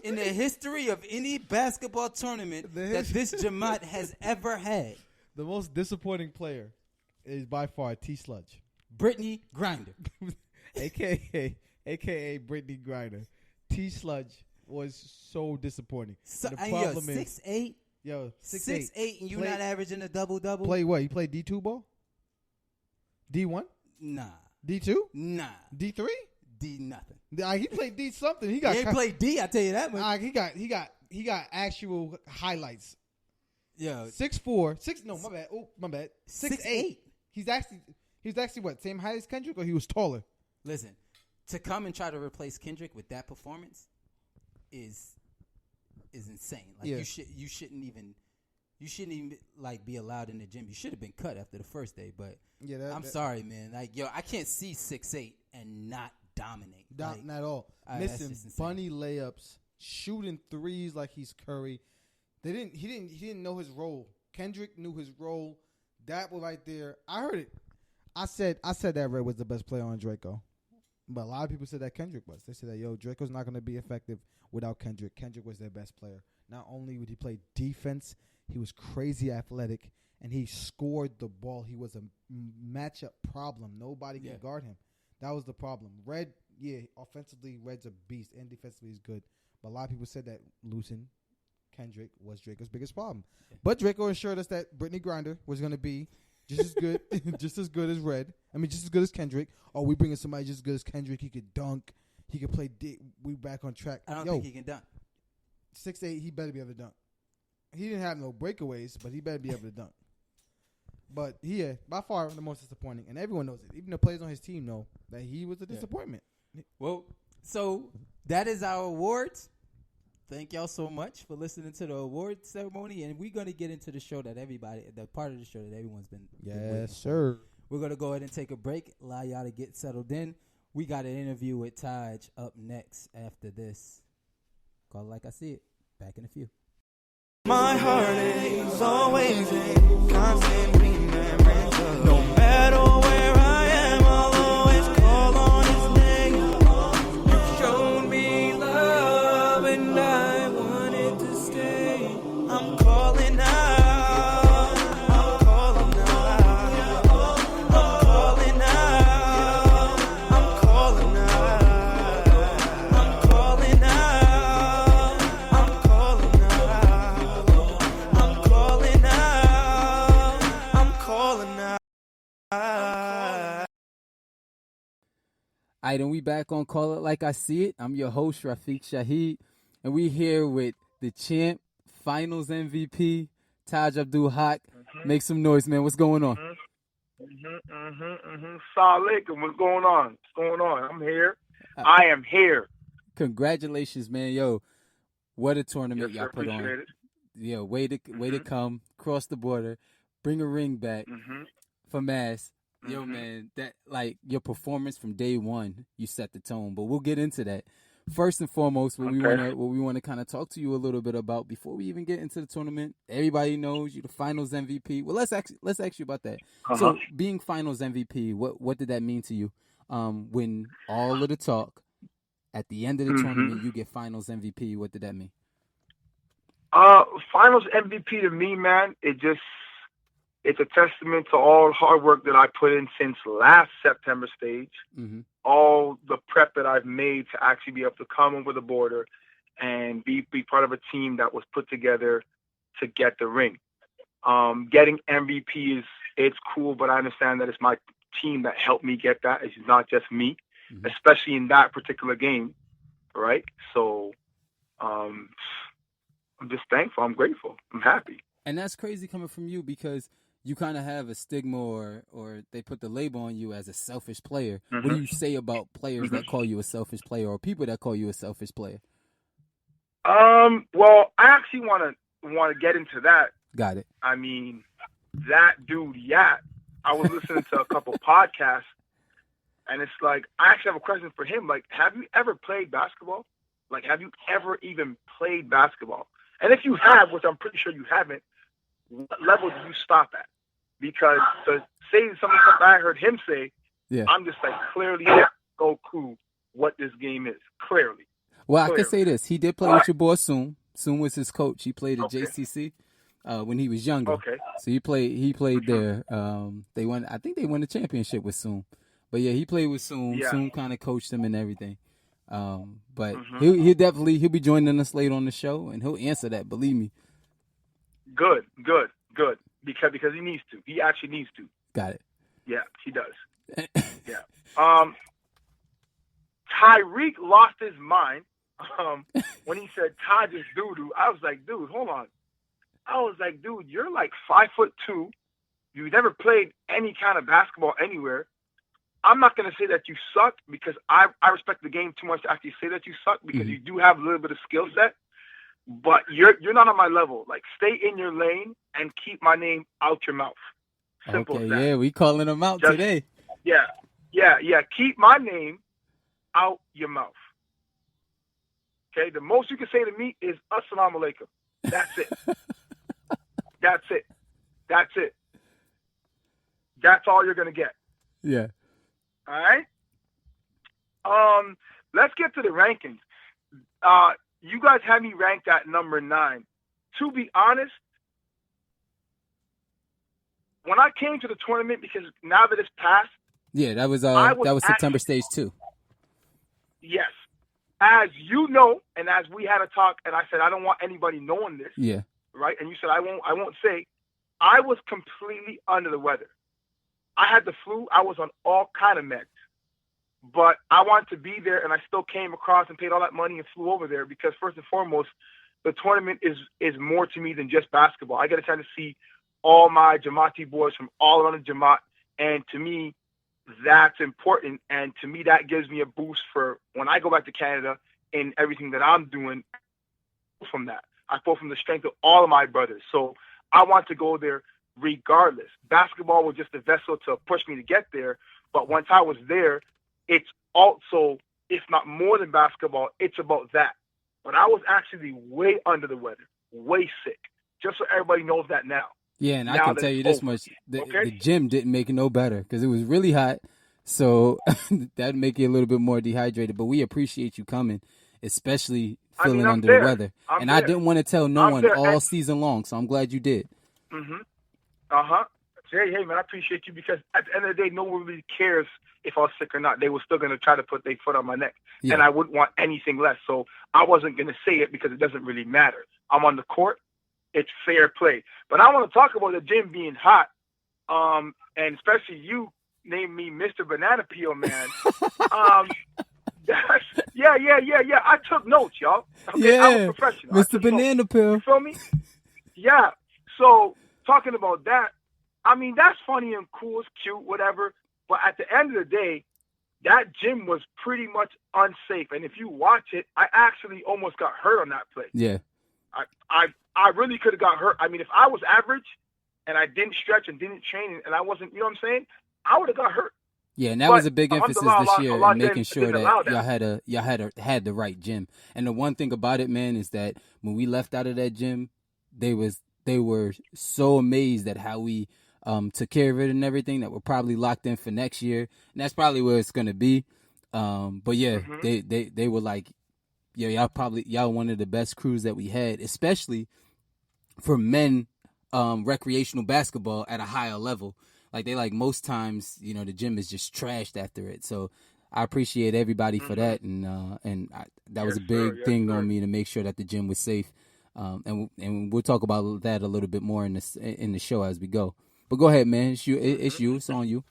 In the history of any basketball tournament that this Jamaat has ever had. The most disappointing player is by far T. Sludge. Brittany Grinder. AKA Brittany Grinder. T. Sludge was so disappointing. So, the problem is 6'8". 6'8", and you not averaging a double-double? Play what? You play D2 ball? D1? Nah. D2? Nah. D3? D nothing. He played D something. He ain't played D, I tell you that much. He got actual highlights. Yo. 6'4". No, my bad. Oh, my bad. 6'8". He's actually what? Same height as Kendrick, or he was taller? Listen, to come and try to replace Kendrick with that performance is insane. Like you shouldn't even like be allowed in the gym. You should have been cut after the first day. But I'm sorry, man. Like I can't see 6'8" and not dominate. Not at all. Missing bunny layups, shooting threes like he's Curry. He didn't know his role. Kendrick knew his role. That was right there. I heard it. I said that Red was the best player on Draco. But a lot of people said that Kendrick was. They said that, Draco's not going to be effective without Kendrick. Kendrick was their best player. Not only would he play defense, he was crazy athletic, and he scored the ball. He was a matchup problem. Nobody can guard him. That was the problem. Red, offensively, Red's a beast, and defensively he's good. But a lot of people said that losing Kendrick was Draco's biggest problem. Yeah. But Draco assured us that Brittany Grinder was going to be just as good, just as good as Red. I mean, just as good as Kendrick. Oh, we bringing somebody just as good as Kendrick. He could dunk. He could play. We back on track. I don't think he can dunk. 6'8", he better be able to dunk. He didn't have no breakaways, but he better be able to dunk. But by far the most disappointing, and everyone knows it. Even the players on his team know that he was a disappointment. Well, so that is our awards. Thank y'all so much for listening to the award ceremony, and we're gonna get into the part of the show that everyone's been. Yes, sir. We're gonna go ahead and take a break, allow y'all to get settled in. We got an interview with Taj up next after this. Call it like I see it. Back in a few. My heart is always in constant remembrance of. No matter where I am, I'll always call on his name. You've shown me love and I wanted to stay. I'm calling out. I'm calling out. I'm calling out. I'm calling out. I'm calling out. I'm calling out. I'm calling out. All right, and we back on Call It Like I See It. I'm your host, Rafiq Shaheed, and we here with the champ, Finals MVP, Taj Abdul Haq. Make some noise, man. What's going on? Solid. What's going on? What's going on? I'm here. I am here. Congratulations, man. Yo, what a tournament y'all put on. It. Yo, way to come, cross the border, bring a ring back for Mass. Yo, man, that like your performance from day one, you set the tone. But we'll get into that. First and foremost, what we want to kind of talk to you a little bit about before we even get into the tournament. Everybody knows you're the Finals MVP. Well, let's ask you about that. So, being Finals MVP, what did that mean to you? When all of the talk at the end of the tournament, you get Finals MVP. What did that mean? Finals MVP to me, man, it's a testament to all the hard work that I put in since last September stage. All the prep that I've made to actually be able to come over the border and be part of a team that was put together to get the ring. Getting MVP it's cool, but I understand that it's my team that helped me get that. It's not just me, especially in that particular game, right? So I'm just thankful. I'm grateful. I'm happy. And that's crazy coming from you because you kind of have a stigma or they put the label on you as a selfish player. What do you say about players that call you a selfish player or people that call you a selfish player? Well, I actually want to get into that. Got it. I mean, that dude, I was listening to a couple podcasts, and it's like, I actually have a question for him. Like, have you ever played basketball? Like, have you ever even played basketball? And if you have, which I'm pretty sure you haven't, what level do you stop at? Because to say something I heard him say, I'm just like, clearly go clue what this game is. Clearly. Well, I can say this. He did play with your boy Soom. Soom was his coach. He played at JCC when he was younger. So he played there. They won. I think they won the championship with Soom. But yeah, he played with Soom. Soom kind of coached him and everything. But he'll be joining us late on the show, and he'll answer that. Believe me. Good. Because he needs to. He actually needs to. Got it. Yeah, he does. Tyreek lost his mind when he said Taj is doo-doo. I was like, dude, hold on. I was like, dude, you're like 5'2". You've never played any kind of basketball anywhere. I'm not going to say that you suck because I respect the game too much to actually say that you suck because you do have a little bit of skill set, but you're not on my level. Like, stay in your lane and keep my name out your mouth. Simple as that. Yeah, we calling him out today. Yeah. Keep my name out your mouth. Okay, the most you can say to me is Assalamu alaikum. That's it. That's it. That's all you're going to get. Yeah. All right. Let's get to the rankings. You guys have me ranked at number 9. To be honest, when I came to the tournament, because now that it's passed, that was September stage 2. Yes, as you know, and as we had a talk, and I said I don't want anybody knowing this. Yeah. Right, and you said I won't say. I was completely under the weather. I had the flu. I was on all kind of meds. But I wanted to be there, and I still came across and paid all that money and flew over there because, first and foremost, the tournament is more to me than just basketball. I get a chance to see all my Jamaati boys from all around the Jamaat, and to me, that's important. And to me, that gives me a boost for when I go back to Canada in everything that I'm doing from that. I pull from the strength of all of my brothers. So I want to go there regardless. Basketball was just a vessel to push me to get there. But once I was there, it's also, if not more than basketball, it's about that. But I was actually way under the weather, way sick, just so everybody knows that now. Yeah, and I can tell you this much. The gym didn't make it no better because it was really hot. So that'd make you a little bit more dehydrated. But we appreciate you coming, especially feeling under the weather. I didn't want to tell no one all season long, so I'm glad you did. Hey, man, I appreciate you because at the end of the day, no one really cares if I was sick or not. They were still going to try to put their foot on my neck, and I wouldn't want anything less. So I wasn't going to say it because it doesn't really matter. I'm on the court. It's fair play. But I want to talk about the gym being hot, and especially you named me Mr. Banana Peel, man. Yeah. I took notes, y'all. Okay, I'm a professional. Mr. Banana Peel. You feel me? Yeah. So talking about that, I mean, that's funny and cool, it's cute, whatever. But at the end of the day, that gym was pretty much unsafe. And if you watch it, I actually almost got hurt on that play. Yeah. I really could have got hurt. I mean, if I was average and I didn't stretch and didn't train and I wasn't, you know what I'm saying, I would have got hurt. Yeah, and that was a big emphasis this year in making sure that y'all had the right gym. And the one thing about it, man, is that when we left out of that gym, they were so amazed at how we took care of it and everything that we're probably locked in for next year. And that's probably where it's gonna be. But yeah, they were like, yeah, y'all one of the best crews that we had, especially for men recreational basketball at a higher level. Like most times, you know, the gym is just trashed after it. So I appreciate everybody for that, and that was a big thing on me to make sure that the gym was safe. And we'll talk about that a little bit more in the show as we go. But go ahead, man. It's you. It's on you.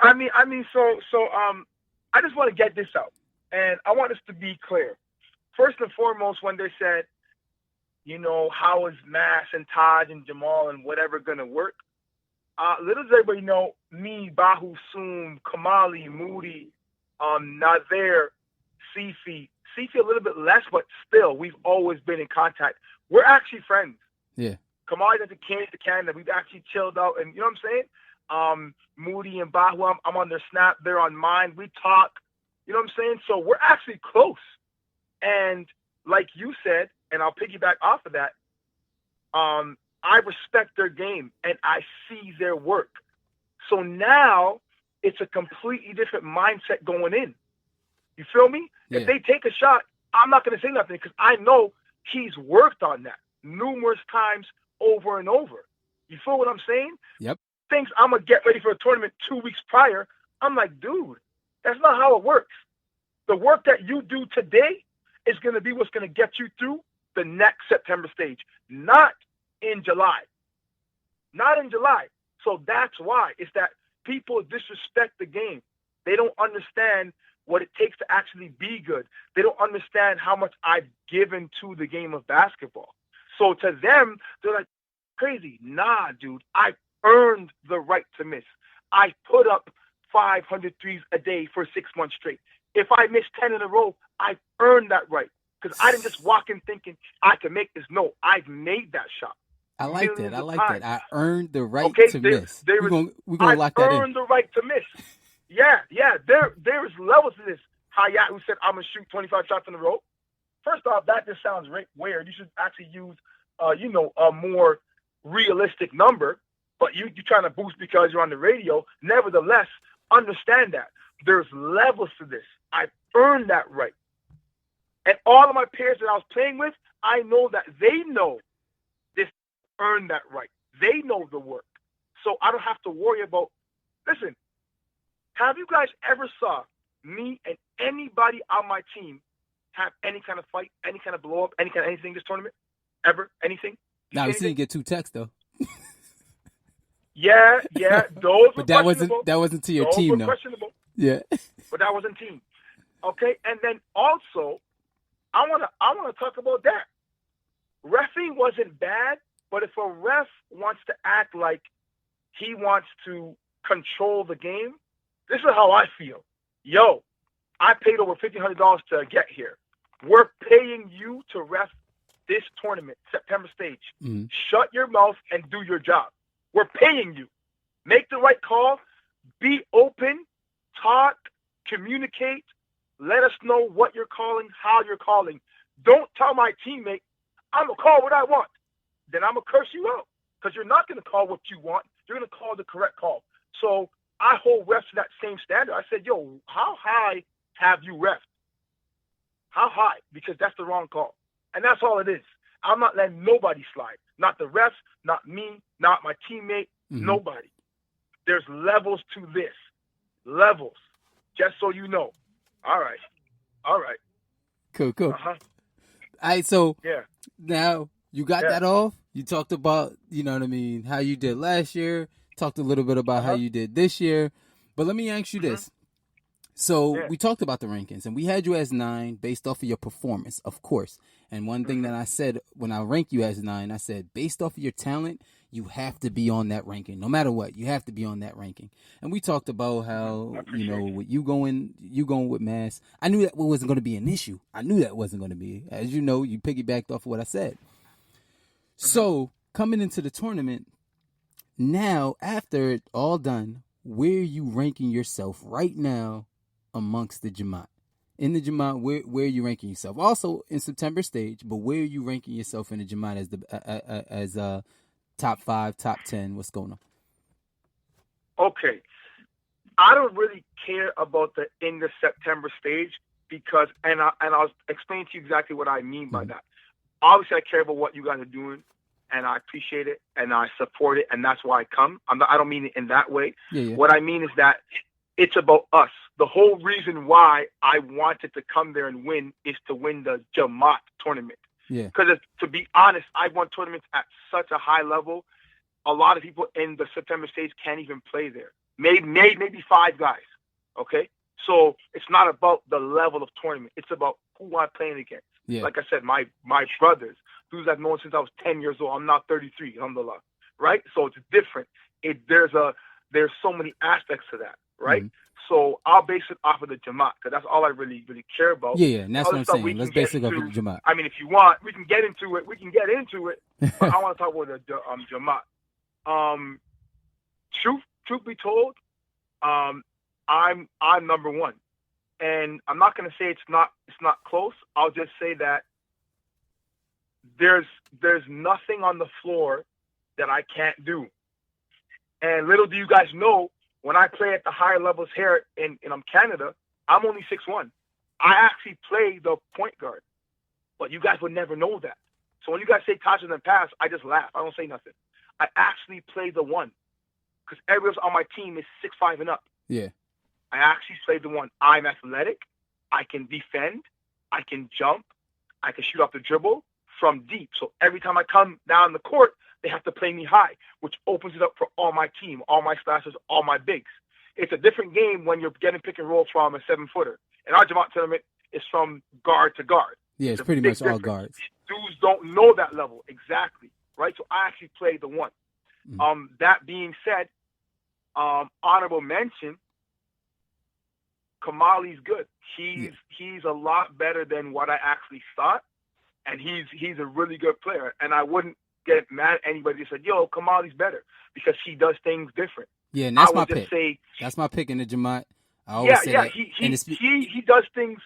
I mean, so I just want to get this out, and I want us to be clear. First and foremost, when they said, you know, how is Mass and Taj and Jamal and whatever gonna work? Little does everybody know, me, Bahu, Soom, Kamali, Moody, Nazair, Sifi a little bit less, but still, we've always been in contact. We're actually friends. Yeah. Kamali doesn't came to Canada. We've actually chilled out, and you know what I'm saying? Moody and Bahu, I'm on their Snap. They're on mine. We talk. You know what I'm saying? So we're actually close. And like you said, and I'll piggyback off of that, I respect their game, and I see their work. So now it's a completely different mindset going in. You feel me? Yeah. If they take a shot, I'm not going to say nothing because I know he's worked on that numerous times over and over. You feel what I'm saying? Yep. Thinks I'm going to get ready for a tournament 2 weeks prior. I'm like, dude, that's not how it works. The work that you do today is going to be what's going to get you through the next September stage, not in July. Not in July. So that's why. It's that people disrespect the game. They don't understand what it takes to actually be good. They don't understand how much I've given to the game of basketball. So to them, they're like, crazy. Nah, dude, I earned the right to miss. I put up 500 threes a day for 6 months straight. If I miss 10 in a row, I earned that right. Because I didn't just walk in thinking I can make this. No, I've made that shot. I like that. I earned the right to miss. We're gonna lock that in. I earned the right to miss. Yeah. There is levels to this. Hayat, who said I'm gonna shoot 25 shots in a row. First off, that just sounds weird. You should actually use, a more realistic number. But you're trying to boost because you're on the radio. Nevertheless, understand that there's levels to this. I earned that right. And all of my peers that I was playing with, I know that they know this earned that right. They know the work. So I don't have to worry about, listen, have you guys ever saw me and anybody on my team have any kind of fight, any kind of blow up, any kind of anything this tournament? Ever? Anything? Now, we didn't get 2 texts, though. Yeah, those were that wasn't to your those team, were though. Questionable. Yeah. But that wasn't team. Okay, and then also, I wanna talk about that. Reffing wasn't bad, but if a ref wants to act like he wants to control the game, this is how I feel. Yo, I paid over $1,500 to get here. We're paying you to ref this tournament, September stage. Mm-hmm. Shut your mouth and do your job. We're paying you. Make the right call. Be open. Talk. Communicate. Let us know what you're calling, how you're calling. Don't tell my teammate, I'm going to call what I want. Then I'm going to curse you out because you're not going to call what you want. You're going to call the correct call. So I hold refs to that same standard. I said, yo, how high have you refed? How high? Because that's the wrong call. And that's all it is. I'm not letting nobody slide. Not the refs, not me, not my teammate, nobody. There's levels to this. Levels. Just so you know. All right. Cool. Uh-huh. All right, so yeah. Now you got that off. You talked about, you know what I mean, how you did last year. talked a little bit about how you did this year. But let me ask you this. So we talked about the rankings, and we had you as 9 based off of your performance, of course. And one thing that I said when I ranked you as 9, I said, based off of your talent, you have to be on that ranking. No matter what, you have to be on that ranking. And we talked about how, with you going with Mass, I knew that wasn't going to be an issue. I knew that wasn't going to be. As you know, you piggybacked off of what I said. So coming into the tournament, now, after it all done, where are you ranking yourself right now amongst the Jamaat? In the Jamaat, where are you ranking yourself? Also in September stage, but where are you ranking yourself in the Jamaat as top 5, top 10? What's going on? Okay. I don't really care about in the September stage because, and I'll explain to you exactly what I mean by that. Obviously, I care about what you guys are doing, and I appreciate it, and I support it, and that's why I come. I don't mean it in that way. Yeah. What I mean is that it's about us. The whole reason why I wanted to come there and win is to win the Jamaat tournament. Yeah. Because to be honest, I've won tournaments at such a high level. A lot of people in the September stage can't even play there. Maybe 5 guys. Okay? So it's not about the level of tournament. It's about who I'm playing against. Yeah. Like I said, my brothers, dudes I've known since I was 10 years old. I'm now 33, alhamdulillah. Right? So it's different. There's so many aspects to that. Right? Mm-hmm. So I'll base it off of the Jamaat because that's all I really care about. Yeah, and that's what I'm saying. Let's base it off of the Jamaat. I mean, if you want, we can get into it. But I want to talk about the Jamaat. Truth be told, I'm number 1, and I'm not going to say it's not close. I'll just say that there's nothing on the floor that I can't do. And little do you guys know, when I play at the higher levels here in Canada, I'm only 6'1". I actually play the point guard, but you guys would never know that. So when you guys say touches and pass, I just laugh. I don't say nothing. I actually play the 1 because everyone else on my team is 6'5" and up. Yeah. I actually play the 1. I'm athletic. I can defend. I can jump. I can shoot off the dribble from deep. So every time I come down the court, they have to play me high, which opens it up for all my team, all my slashers, all my bigs. It's a different game when you're getting pick and roll from a 7-footer. In our Jamaat tournament, it's from guard to guard. Yeah, it's pretty much all guards. Dudes don't know that level exactly, right? So I actually play the 1. That being said, honorable mention, Kamali's good. He's a lot better than what I actually thought, and he's a really good player. And I wouldn't get mad at anybody that said, yo, Kamali's better, because he does things different. Yeah, and that's my pick. That's my pick in the Jamaat. I always say that. He does things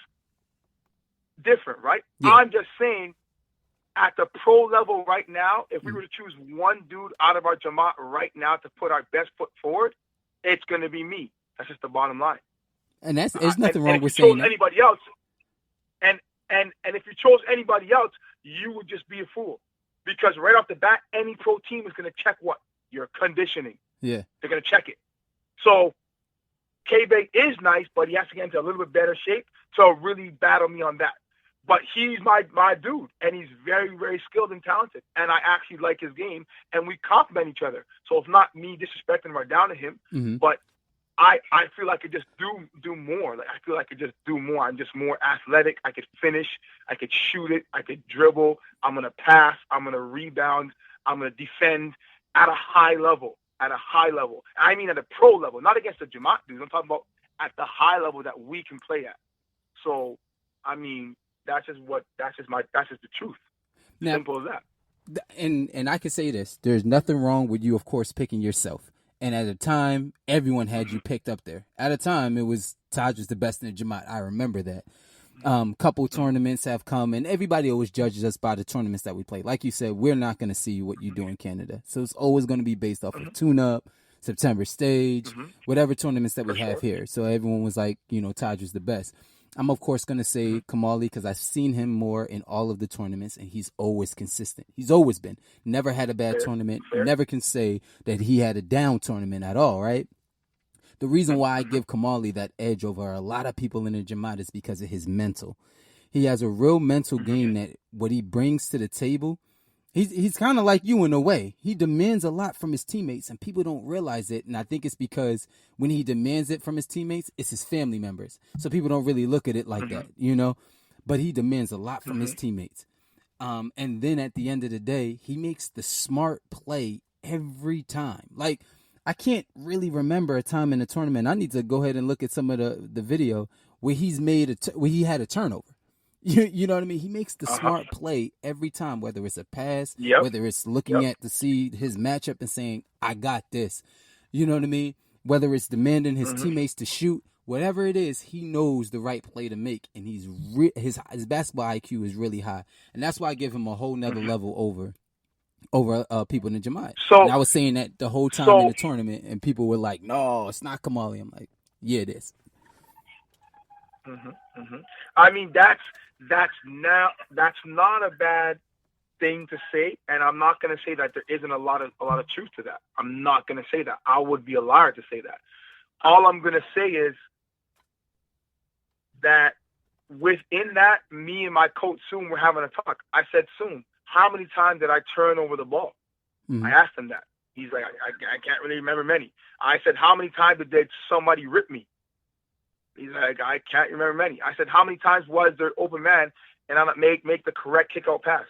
different, right? Yeah. I'm just saying, at the pro level right now, if we were to choose one dude out of our Jamaat right now to put our best foot forward, it's going to be me. That's just the bottom line. And there's nothing wrong with saying saying that. Anybody else, and if you chose anybody else, you would just be a fool. Because right off the bat, any pro team is going to check what? Your conditioning. Yeah. They're going to check it. So K-Bay is nice, but he has to get into a little bit better shape to really battle me on that. But he's my dude, and he's very, very skilled and talented. And I actually like his game, and we complement each other. So it's not me disrespecting him or down to him, but I feel like I could just do more. Like, I feel like I could just do more. I'm just more athletic. I could finish. I could shoot it. I could dribble. I'm going to pass. I'm going to rebound. I'm going to defend at a high level. At a high level. I mean at a pro level, not against the Jamaat dudes. I'm talking about at the high level that we can play at. So, I mean, that's just the truth. Now, simple as that. And I can say this: there's nothing wrong with you, of course, picking yourself. And at a time, everyone had you picked up there. At a time, it was Taj was the best in the Jamaat. I remember that. Couple tournaments have come, and everybody always judges us by the tournaments that we play. Like you said, we're not going to see what you do in Canada. So it's always going to be based off of tune-up, September stage, whatever tournaments that we have here. So everyone was like, Taj was the best. I'm, of course, going to say Kamali because I've seen him more in all of the tournaments, and he's always consistent. He's always been. Never had a bad tournament. Never can say that he had a down tournament at all, right? The reason why I give Kamali that edge over a lot of people in the Jamaat is because of his mental. He has a real mental game that what he brings to the table He's kind of like you in a way. He demands a lot from his teammates, and people don't realize it. And I think it's because when he demands it from his teammates, it's his family members. So people don't really look at it like that, you know. But he demands a lot from his teammates. And then at the end of the day, he makes the smart play every time. Like, I can't really remember a time in the tournament. I need to go ahead and look at some of the video where he's made where he had a turnover. You know what I mean? He makes the smart play every time, whether it's a pass, whether it's looking at to see his matchup and saying, I got this. You know what I mean? Whether it's demanding his teammates to shoot, whatever it is, he knows the right play to make, and his basketball IQ is really high. And that's why I give him a whole nother level over people in Jemiah. So, and I was saying that the whole time in the tournament, and people were like, no, it's not Kamali. I'm like, yeah, it is. I mean, that's not a bad thing to say, and I'm not going to say that there isn't a lot of truth to that. I'm not going to say that. I would be a liar to say that. All I'm going to say is that within that, me and my coach Soom were having a talk. I said, Soom, how many times did I turn over the ball? I asked him that. He's like, I can't really remember many. I said, how many times did somebody rip me? He's like, I can't remember many. I said, how many times was there open man and I make the correct kickout pass?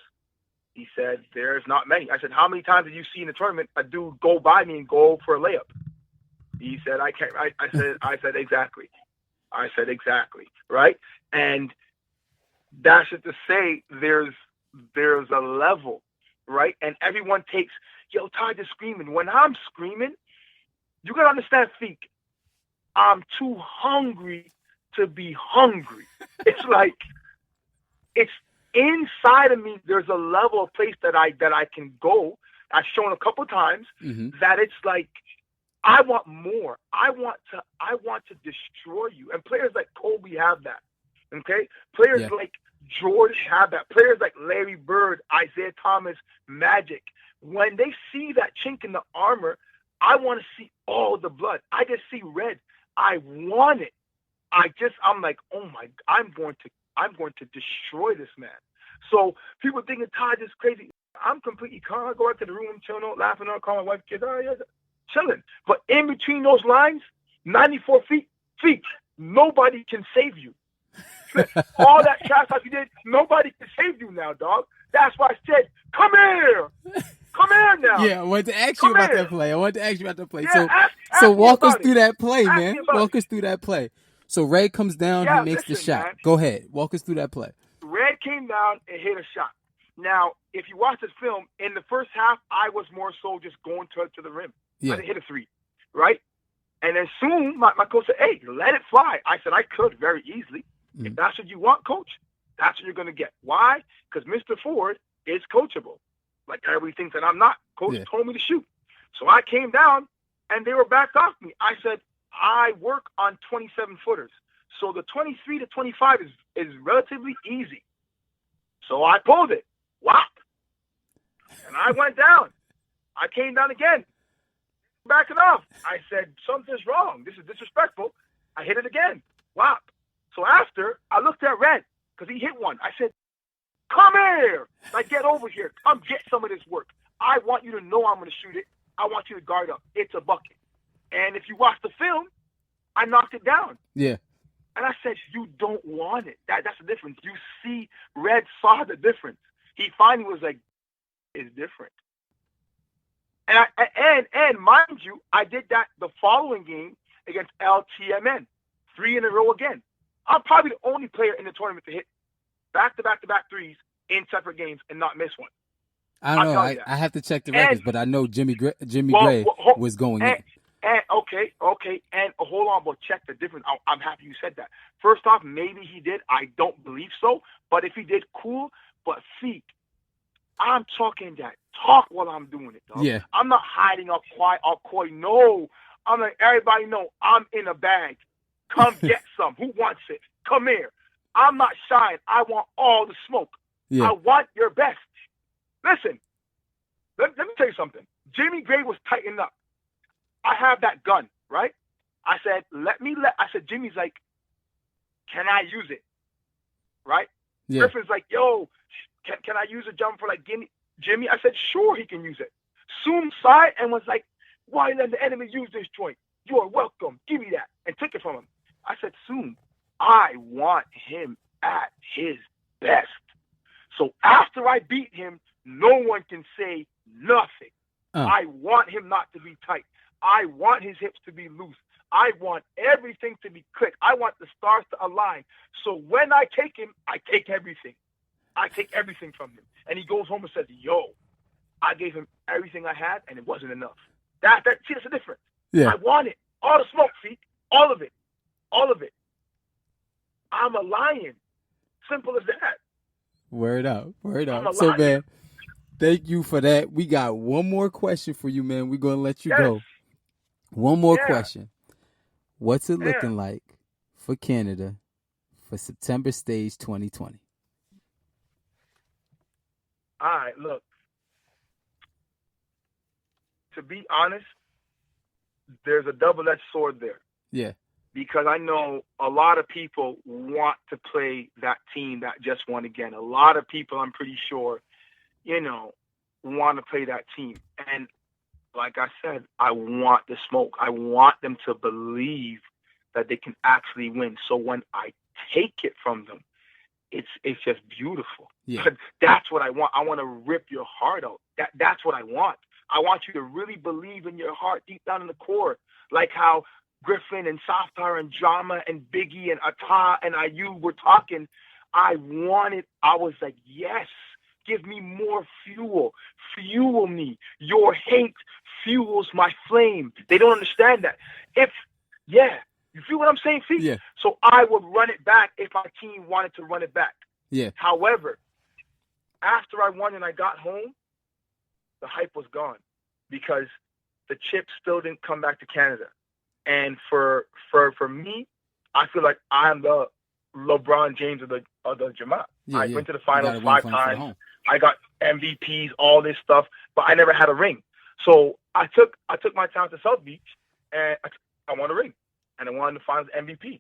He said, there's not many. I said, how many times did you see in the tournament a dude go by me and go for a layup? He said, I can't. I said, exactly. I said, exactly. Right. And that's just to say there's a level, right? And everyone takes, yo, Todd is screaming. When I'm screaming, you got to understand, Feek, I'm too hungry to be hungry. It's like, it's inside of me. There's a level of place that I can go. I've shown a couple times that it's like, I want more. I want to destroy you. And players like Kobe have that. Okay? Players like George have that. Players like Larry Bird, Isaiah Thomas, Magic. When they see that chink in the armor, I want to see all the blood. I just see red. I want it. I'm like, oh my, I'm going to destroy this man. So people thinking Todd is crazy. I'm completely calm. I go back to the room, chilling out, laughing out, call my wife, kids, chilling. But in between those lines, 94 feet, nobody can save you. All that trash talk you did, nobody can save you now, dog. That's why I said, come here. Come here now. Yeah, I wanted to ask you about that play. Yeah, so walk us through that play, man. Walk us through that play. So Red comes down, he makes the shot. Man. Go ahead. Walk us through that play. Red came down and hit a shot. Now, if you watch this film, in the first half, I was more so just going to the rim. Yeah. I didn't hit a three, right? And then soon, my coach said, hey, let it fly. I said, I could very easily. If that's what you want, coach, that's what you're going to get. Why? Because Mr. Ford is coachable. Like everybody thinks that I'm not. Coach told me to shoot. So I came down, and they were backed off me. I said, I work on 27-footers. So the 23 to 25 is relatively easy. So I pulled it. Whop. And I went down. I came down again. Backing off. I said, something's wrong. This is disrespectful. I hit it again. Whop. So after, I looked at Red because he hit one. I said, come here. Like, get over here. Come get some of this work. I want you to know I'm going to shoot it. I want you to guard up. It's a bucket. And if you watch the film, I knocked it down. Yeah. And I said, you don't want it. That's the difference. You see, Red saw the difference. He finally was like, it's different. And mind you, I did that the following game against LTMN. 3 in a row again. I'm probably the only player in the tournament to hit back-to-back-to-back threes in separate games and not miss one. I don't know. I have to check the records, but I know Jimmy Gray was going in. And okay. And hold on, but check the difference. I'm happy you said that. First off, maybe he did. I don't believe so. But if he did, cool. But see, I'm talking that talk while I'm doing it, dog. Yeah. I'm not hiding up quiet or coy. No. I'm like, everybody know I'm in a bag. Come get some. Who wants it? Come here. I'm not shy. I want all the smoke. Yeah. I want your best. Listen, let me tell you something. Jimmy Gray was tightened up. I have that gun, right? I said, I said, Jimmy's like, can I use it? Right? Yeah. Griffin's like, yo, can I use a jump for like, give me. Jimmy? I said, sure, he can use it. Soom saw it and was like, why let the enemy use this joint? You are welcome. Give me that. And took it from him. I said, Soom, I want him at his best. So after I beat him, no one can say nothing. I want him not to be tight. I want his hips to be loose. I want everything to be click. I want the stars to align. So when I take him, I take everything. I take everything from him. And he goes home and says, yo, I gave him everything I had, and it wasn't enough. See, that's the difference. Yeah. I want it. All the smoke, see? All of it. All of it. I'm a lion. Simple as that. Word up. Word I'm up. a So, lion. man, thank you for that. We got one more question for you, man. We're going to let you go. One more question. What's it looking like for Canada for September stage 2020? All right, look. To be honest, there's a double-edged sword there. Yeah. Because I know a lot of people want to play that team that just won again. A lot of people, I'm pretty sure, want to play that team. And like I said, I want the smoke. I want them to believe that they can actually win. So when I take it from them, it's just beautiful. Yeah. But that's what I want. I want to rip your heart out. That's what I want. I want you to really believe in your heart deep down in the core, like how Griffin and Safar and Drama and Biggie and Atta and Ayu were talking. I was like, yes, give me more fuel. Fuel me. Your hate fuels my flame. They don't understand that. You feel what I'm saying, Fee? Yeah. So I would run it back if my team wanted to run it back. Yeah. However, after I won and I got home, the hype was gone because the chips still didn't come back to Canada. And for me, I feel like I'm the LeBron James of the Jamaat. I went to the finals 5 times. I got MVPs, all this stuff, but I never had a ring. So I took my time to South Beach, and I won a ring, and I won the finals MVP.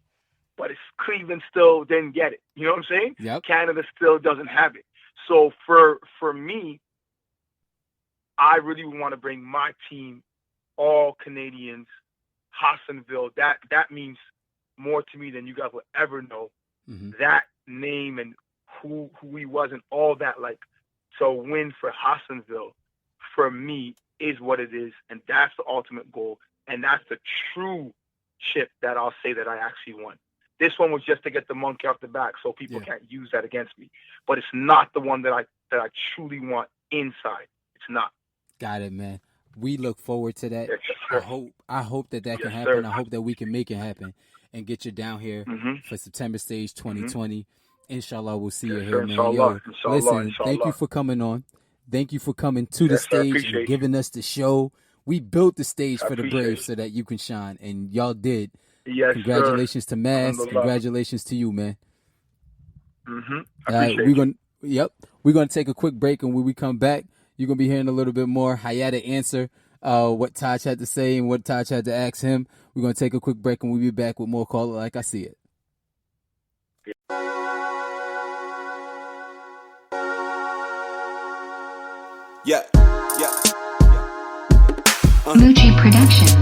But Cleveland still didn't get it. You know what I'm saying? Yep. Canada still doesn't have it. So for me, I really want to bring my team, all Canadians, Hassanville. That means more to me than you guys will ever know. Mm-hmm. That name and who he was and all that. Like, so win for Hassanville for me is what it is, and that's the ultimate goal, and that's the true chip that I'll say that I actually won. This one was just to get the monkey off the back, so people can't use that against me. But it's not the one that I truly want inside. It's not. Got it, man. We look forward to that. Yes, I hope that yes, can happen. sir. I hope that we can make it happen and get you down here for September stage 2020. Inshallah, we'll see you here, man. Inshallah, inshallah, listen, inshallah. Thank you for coming on. Thank you for coming to the Yes, sir, stage appreciate and it. giving us the show. We built the stage I for the appreciate Braves it. so that you can shine, and y'all did. Yes, Congratulations to Mass. Alhamdulillah. Congratulations to you, man. I All right, appreciate it. we're gonna take a quick break, and when we come back, you're gonna be hearing a little bit more Hayata answer what Taj had to say and what Taj had to ask him. We're gonna take a quick break, and we'll be back with more Call It Like I See It. Yeah. Mucci Productions.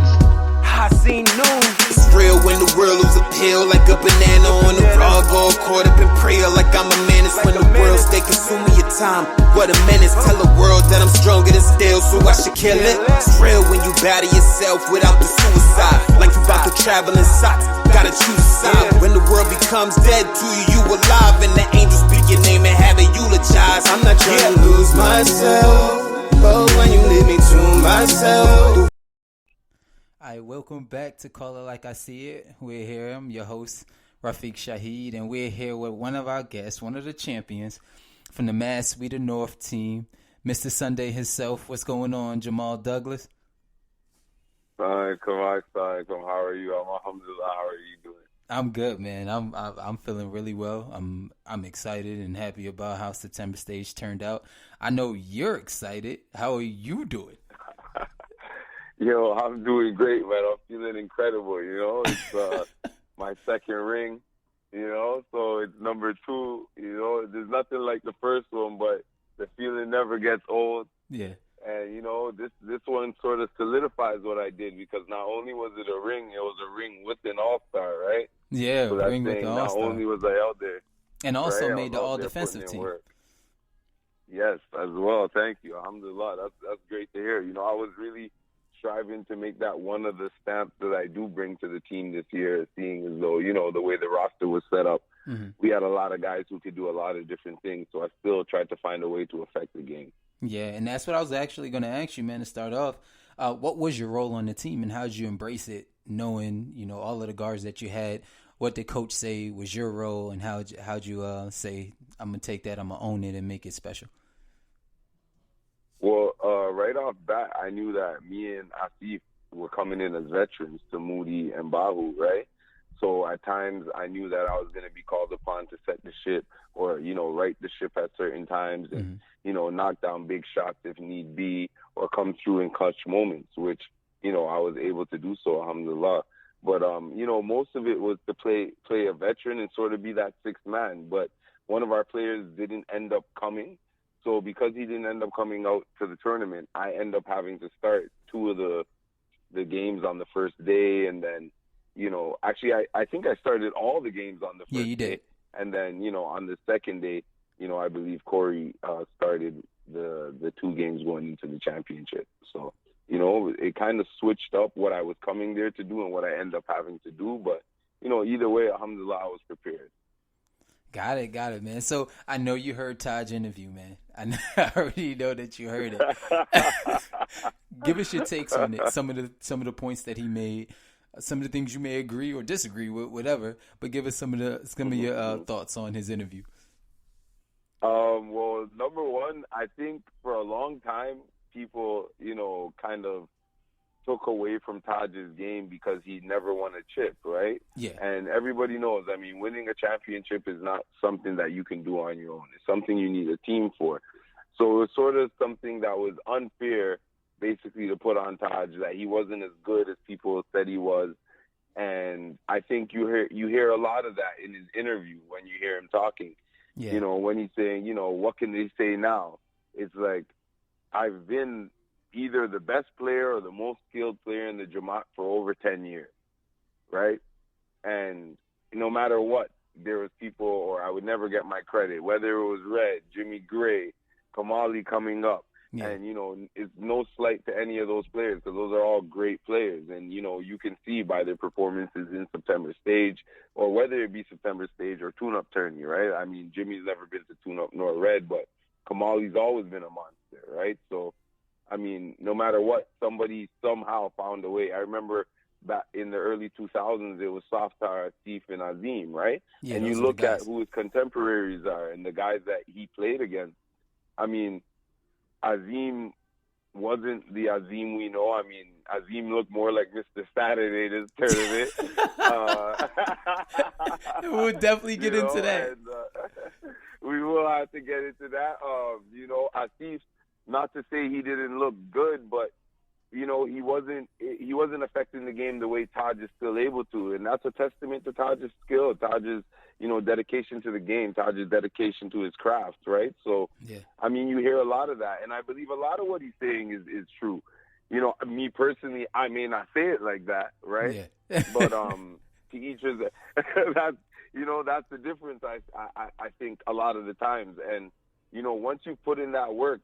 Haseen Noon. It's real when the world lose a pill like a banana on the rug, all caught up in prayer like I'm a menace. When the world stay consuming your time, what a menace. Tell the world that I'm stronger than steel, so I should kill it. It's real when you battle yourself without the suicide, like you about to travel in socks. Gotta choose a side. When the world becomes dead to you, you alive, and the angels speak your name and have it eulogized. I'm not trying to lose myself, but when you leave me to myself. All right, welcome back to Call It Like I See It. We're here. I'm your host, Rafiq Shaheed, and we're here with one of our guests, one of the champions from the Mass We the North team, Mr. Sunday himself. What's going on, Jamal Douglas? Assalamualaikum. How are you? Alhamdulillah. How are you doing? I'm good, man. I'm feeling really well. I'm excited and happy about how September stage turned out. I know you're excited. How are you doing? Yo, I'm doing great, man. I'm feeling incredible, It's my second ring, so it's number 2, There's nothing like the first one, but the feeling never gets old. Yeah. And this one sort of solidifies what I did, because not only was it a ring, it was a ring with an all-star, right? Yeah, so that's ring with saying the not all-star. only was I out there, And also right? made the I was out there all-defensive putting in team. work. Yes, as well. Thank you. Alhamdulillah. That's great to hear. I was really striving to make that one of the stamps that I do bring to the team this year, seeing as though, the way the roster was set up, we had a lot of guys who could do a lot of different things. So I still tried to find a way to affect the game. Yeah, and that's what I was actually going to ask you, man, to start off. What was your role on the team, and how did you embrace it, knowing, all of the guards that you had? What did coach say was your role, and how'd you say, I'm going to take that, I'm going to own it and make it special? Well, right off bat, I knew that me and Asif were coming in as veterans to Moody and Bahu, right? So at times I knew that I was going to be called upon to set the ship, or, right the ship at certain times, and, knock down big shots if need be, or come through in clutch moments, which, I was able to do so, alhamdulillah. But, most of it was to play a veteran and sort of be that sixth man. But one of our players didn't end up coming. So because he didn't end up coming out to the tournament, I end up having to start two of the games on the first day. And then, actually I think I started all the games on the first day. Yeah, you did. And then, on the second day, I believe Corey started the two games going into the championship. So, it kind of switched up what I was coming there to do and what I end up having to do. But, either way, alhamdulillah, I was prepared. Got it, man. So I know you heard Taj's interview, man. I already know that you heard it. Give us your takes on it. Some of the points that he made, some of the things you may agree or disagree with, whatever. But give us some of your thoughts on his interview. Well, number one, I think for a long time people, kind of took away from Taj's game because he never won a chip, right? Yeah. And everybody knows, winning a championship is not something that you can do on your own. It's something you need a team for. So it was sort of something that was unfair, basically, to put on Taj, that he wasn't as good as people said he was. And I think you hear a lot of that in his interview when you hear him talking. Yeah. When he's saying, what can they say now? It's like, I've been either the best player or the most skilled player in the Jamaat for over 10 years, right? And no matter what, there was people, or I would never get my credit, whether it was Red, Jimmy Gray, Kamali coming up. Yeah. And, it's no slight to any of those players, because those are all great players. And, you can see by their performances in September stage, or whether it be September stage or tune-up tourney, right? Jimmy's never been to tune-up nor Red, but Kamali's always been a monster, right? So, no matter what, somebody somehow found a way. I remember back in the early 2000s, it was Softar, Steve, and Azim, right? Yeah, and you look at who his contemporaries are and the guys that he played against. Azim wasn't the Azim we know. Azim looked more like Mr. Saturday this tournament. We'll definitely get into that. And, we will have to get into that. Asif, not to say he didn't look good, but he wasn't affecting the game the way Taj is still able to, and that's a testament to Taj's skill, Taj's dedication to the game, Taj's dedication to his craft, right? So, yeah. You hear a lot of that, and I believe a lot of what he's saying is true. Me personally, I may not say it like that, right? Yeah. But to each his. That's the difference. I think a lot of the times, and once you put in that work,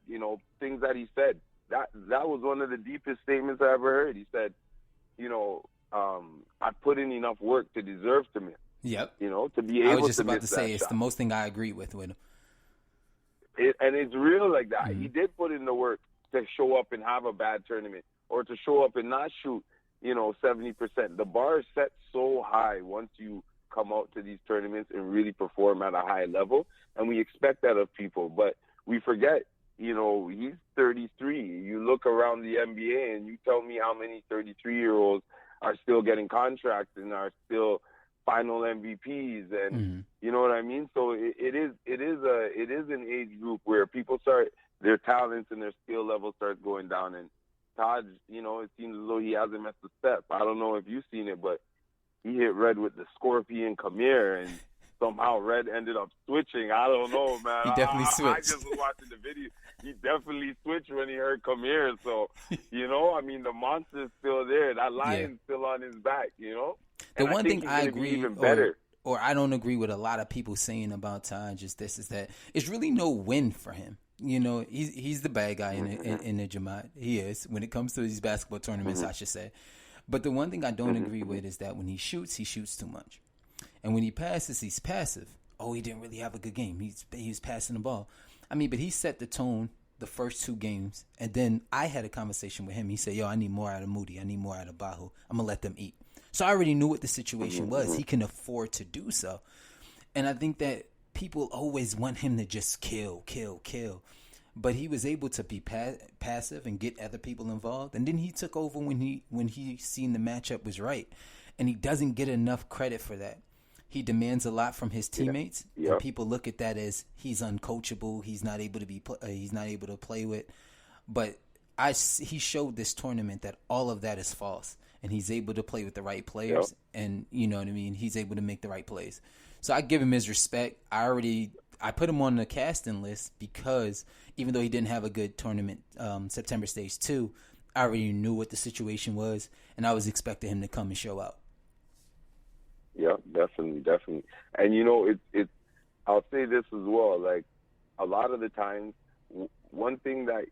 things that he said, that was one of the deepest statements I ever heard. He said, I put in enough work to deserve to miss. Yep. To be able to miss. I was just about to say, it's shot. the most thing I agree with him. And it's real like that. Mm-hmm. He did put in the work to show up and have a bad tournament, or to show up and not shoot, 70%. The bar is set so high once you come out to these tournaments and really perform at a high level, and we expect that of people. But we forget, he's 33. You look around the NBA and you tell me how many 33-year-olds are still getting contracts and are still final MVPs, and you know what I mean? So it is an age group where people start, their talents and their skill level starts going down. And Taj, it seems as though he hasn't missed a step. I don't know if you've seen it, but he hit Red with the Scorpion Khmer, and somehow Red ended up switching. I don't know, man. He definitely I switched. just was watching the video. He definitely switched when he heard "Come here." So, I mean, the monster's still there. That lion's still on his back. The And one think thing he's I gonna be agree, even better. or I don't agree with a lot of people saying about Taj is that it's really no win for him. He's the bad guy in the Jamaat. He is when it comes to these basketball tournaments, I should say. But the one thing I don't agree with is that when he shoots too much, and when he passes, he's passive. Oh, he didn't really have a good game. He's passing the ball. I mean, but he set the tone the first 2 games, and then I had a conversation with him. He said, "Yo, I need more out of Moody. I need more out of Bahu. I'm gonna let them eat." So I already knew what the situation was. He can afford to do so, and I think that people always want him to just kill. But he was able to be passive and get other people involved. And then he took over when he seen the matchup was right. And he doesn't get enough credit for that. He demands a lot from his teammates. Yeah. And people look at that as he's uncoachable. He's not able to play with. But he showed this tournament that all of that is false. And he's able to play with the right players. Yep. And you know what I mean? He's able to make the right plays. So I give him his respect. I put him on the casting list because even though he didn't have a good tournament, September Stage 2, I already knew what the situation was, and I was expecting him to come and show out. Yeah, definitely. And it's I'll say this as well. Like a lot of the times, one thing that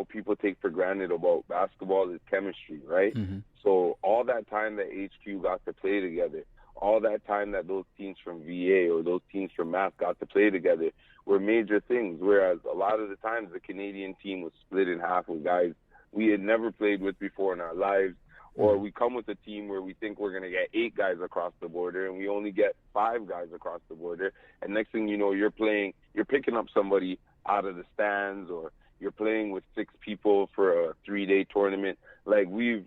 people take for granted about basketball is chemistry, right? Mm-hmm. So all that time that HQ got to play together, all that time that those teams from VA or those teams from Mass got to play together were major things. Whereas a lot of the times the Canadian team was split in half with guys we had never played with before in our lives, or we come with a team where we think we're going to get 8 guys across the border and we only get 5 guys across the border. And next thing you know, you're picking up somebody out of the stands, or you're playing with 6 people for a 3-day tournament. Like we've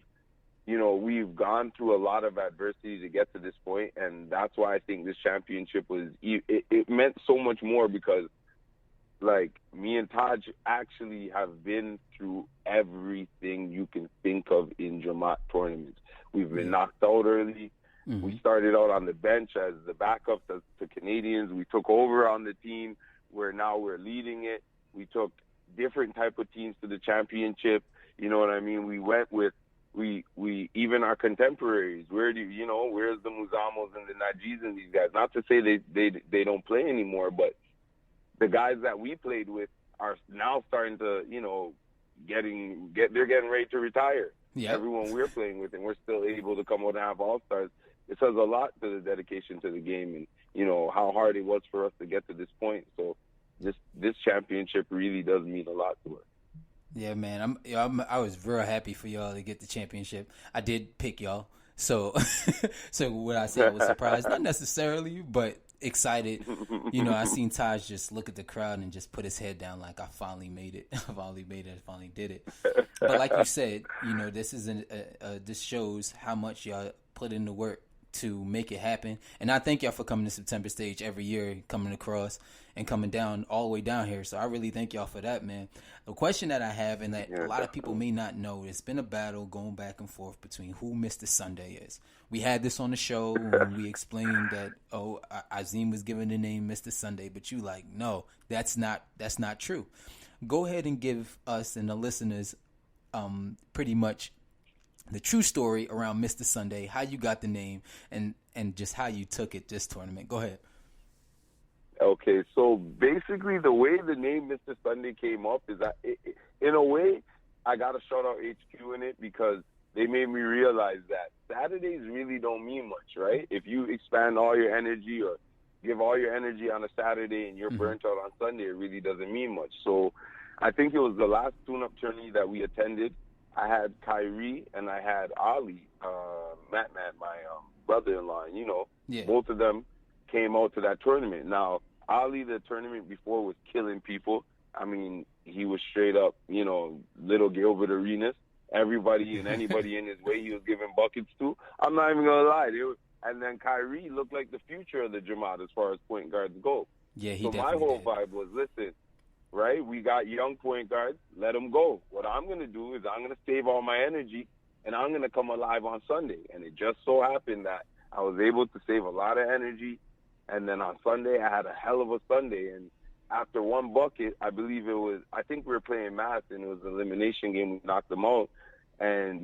gone through a lot of adversity to get to this point, and that's why I think this championship it meant so much more because, like, me and Taj actually have been through everything you can think of in Jamaat tournaments. We've been knocked out early. Mm-hmm. We started out on the bench as the backup to Canadians. We took over on the team where now we're leading it. We took different type of teams to the championship. You know what I mean? We went with we even our contemporaries. Where's the Muzamos and the Najis and these guys? Not to say they don't play anymore, but the guys that we played with are now starting to, they're getting ready to retire. Yep. Everyone we're playing with, and we're still able to come out and have all-stars. It says a lot to the dedication to the game and, how hard it was for us to get to this point. So this championship really does mean a lot to us. Yeah, man. I was real happy for y'all to get the championship. I did pick y'all. So what I said, I was surprised. Not necessarily, but excited. I seen Taj just look at the crowd and just put his head down like, I finally made it. I finally did it. But like you said, this shows how much y'all put in the work to make it happen. And I thank y'all for coming to September Stage every year, coming across and coming down all the way down here. So I really thank y'all for that, man. The question that I have, and that a lot of people may not know, it's been a battle going back and forth between who Mr. Sunday is. We had this on the show when we explained that, Azim was given the name Mr. Sunday, but you like, no, that's not true. Go ahead and give us and the listeners pretty much the true story around Mr. Sunday, how you got the name, and just how you took it this tournament. Go ahead. Okay, so basically the way the name Mr. Sunday came up is that, in a way, I got to shout out HQ in it because they made me realize that Saturdays really don't mean much, right? If you expand all your energy or give all your energy on a Saturday and you're burnt out on Sunday, it really doesn't mean much. So I think it was the last tune-up tourney that we attended. I had Kyrie and I had Ali, Matt, my brother-in-law, both of them came out to that tournament. Now, Ali, the tournament before, was killing people. I mean, he was straight up, little Gilbert Arenas. Everybody and anybody in his way he was giving buckets to. I'm not even going to lie. And then Kyrie looked like the future of the Jamaat as far as point guards go. Yeah, he so definitely my whole did. vibe was, listen, right, we got young point guards, let them go. What I'm going to do is I'm going to save all my energy, and I'm going to come alive on Sunday. And it just so happened that I was able to save a lot of energy, And then on Sunday, I had a hell of a Sunday. And after one bucket, I think we were playing Mass, and it was an elimination game. We knocked them out. And,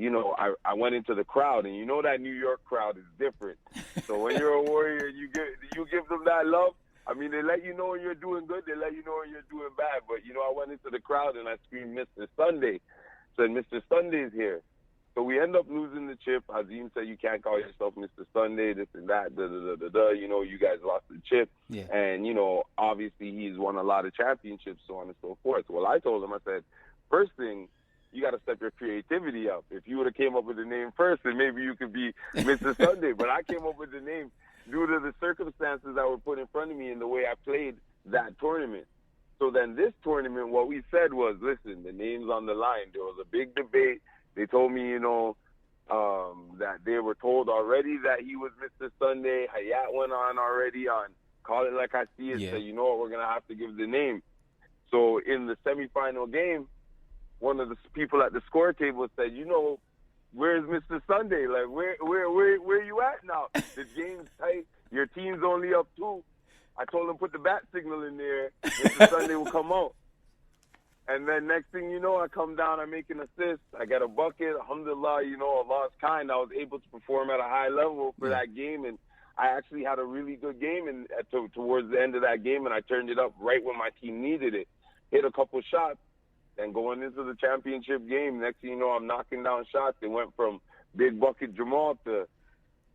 I went into the crowd, and that New York crowd is different. So when you're a Warrior, you give them that love. I mean, they let you know when you're doing good. They let you know when you're doing bad. But, I went into the crowd, and I screamed, Mr. Sunday. Said, Mr. Sunday's here. So we end up losing the chip. Azim said, you can't call yourself Mr. Sunday, this and that, da-da-da-da-da. You guys lost the chip. Yeah. And, obviously he's won a lot of championships, so on and so forth. Well, I told him, I said, first thing, you got to step your creativity up. If you would have came up with the name first, then maybe you could be Mr. Sunday. But I came up with the name due to the circumstances that were put in front of me and the way I played that tournament. So then this tournament, what we said was, listen, the name's on the line. There was a big debate. They told me, that they were told already that he was Mr. Sunday. Hayat went on already on Call It Like I See It. Yeah. So, we're going to have to give the name. So in the semifinal game, one of the people at the score table said, where's Mr. Sunday? Like, where you at now? The game's tight. Your team's only up 2. I told him put the bat signal in there. Mr. Sunday will come out. And then next thing you know, I come down, I make an assist, I get a bucket. Alhamdulillah, Allah's kind. I was able to perform at a high level for that game, and I actually had a really good game and towards the end of that game, and I turned it up right when my team needed it. Hit a couple shots, and going into the championship game, next thing you know, I'm knocking down shots. It went from Big Bucket Jamal to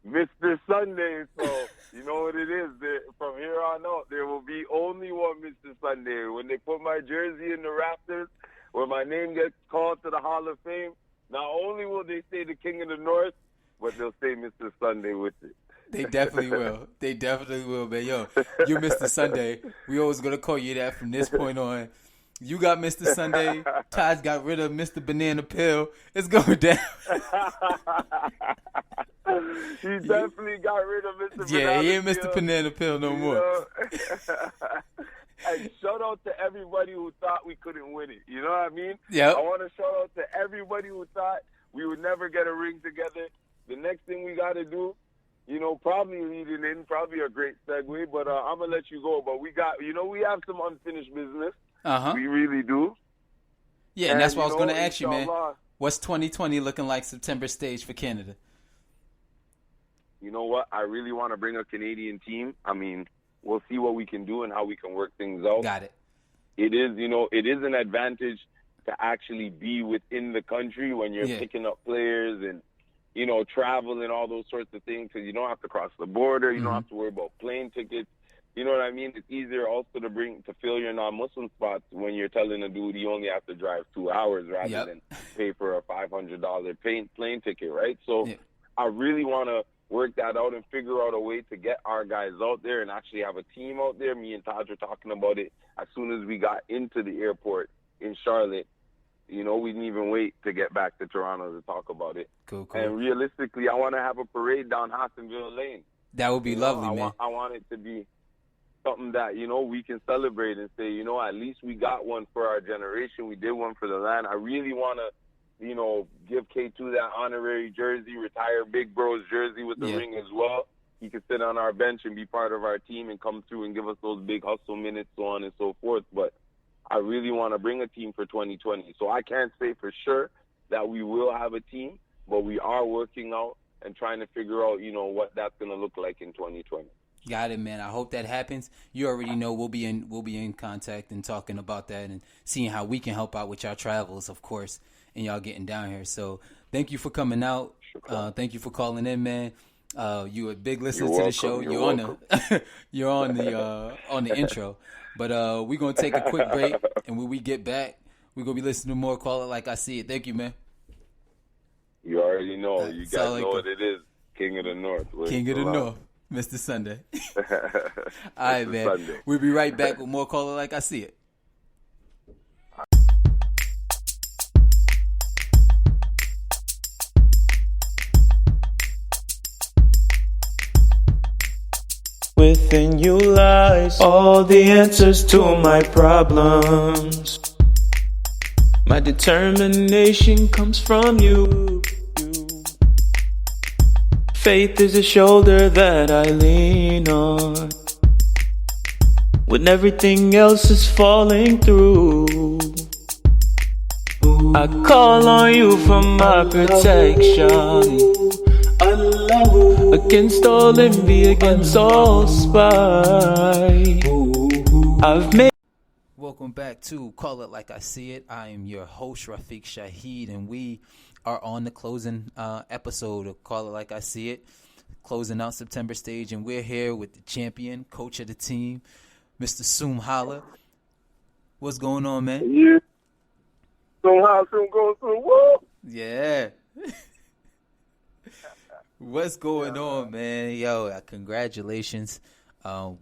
Mr. Sunday. So you know what it is. From here on out, there will be only one Mr. Sunday. When they put my jersey in the rafters, when my name gets called to the Hall of Fame, not only will they say the King of the North, but they'll say Mr. Sunday with it. They definitely will. They definitely will, man. Yo, you Mr. Sunday. We always going to call you that from this point on. You got Mr. Sunday. Taj got rid of Mr. Banana Pill. It's going down. He definitely got rid of Mr. Yeah, Banana he ain't Pill. Mr. Banana Pill no more. And shout out to everybody who thought we couldn't win it. You know what I mean? Yep. I want to shout out to everybody who thought we would never get a ring together. The next thing we got to do, probably leading in, probably a great segue, but I'm going to let you go. But we got, we have some unfinished business. Uh-huh. We really do. Yeah, and that's what I was going to ask you, man. inshallah, What's 2020 looking like September stage for Canada? You know what? I really want to bring a Canadian team. I mean, we'll see what we can do and how we can work things out. Got it. It is an advantage to actually be within the country when you're picking up players and, travel and all those sorts of things, because you don't have to cross the border. You don't have to worry about plane tickets. You know what I mean? It's easier also to fill your non-Muslim spots when you're telling a dude you only have to drive 2 hours rather than pay for a $500 plane ticket, right? So I really want to work that out and figure out a way to get our guys out there and actually have a team out there. Me and Taj were talking about it as soon as we got into the airport in Charlotte. We didn't even wait to get back to Toronto to talk about it. Cool. And realistically, I want to have a parade down Hassonville Lane. That would be lovely, man. I want it to be something that, we can celebrate and say, at least we got one for our generation. We did one for the land. I really want to, give K2 that honorary jersey, retire Big Bro's jersey with the ring as well. He can sit on our bench and be part of our team and come through and give us those big hustle minutes, so on and so forth. But I really want to bring a team for 2020. So I can't say for sure that we will have a team, but we are working out and trying to figure out, what that's going to look like in 2020. Got it, man. I hope that happens. You already know we'll be in contact and talking about that and seeing how we can help out with y'all travels, of course, and y'all getting down here. So thank you for coming out. Thank you for calling in, man. You a big listener to the show. You're on the intro. But we're gonna take a quick break, and when we get back, we're gonna be listening to more Call It Like I See It. Thank you, man. You already know. You guys know what it is. King of the North. King of the North. Mr. Sunday. All right, man. Sunday. We'll be right back with more Call It Like I See It. Within you lies all the answers to my problems. My determination comes from you. Faith is a shoulder that I lean on. when everything else is falling through. I call on you for my protection against all envy, against all spite. I've made. Welcome back to Call It Like I See It. I am your host, Rafiq Shaheed, and we are on the closing episode of Call It Like I See It, closing out September stage, and we're here with the champion, coach of the team, Mr. Soom Holla. What's going on, man? Yeah. Soom Holla, Soom goes through. Woo! Yeah. What's going on, man? Yo, congratulations.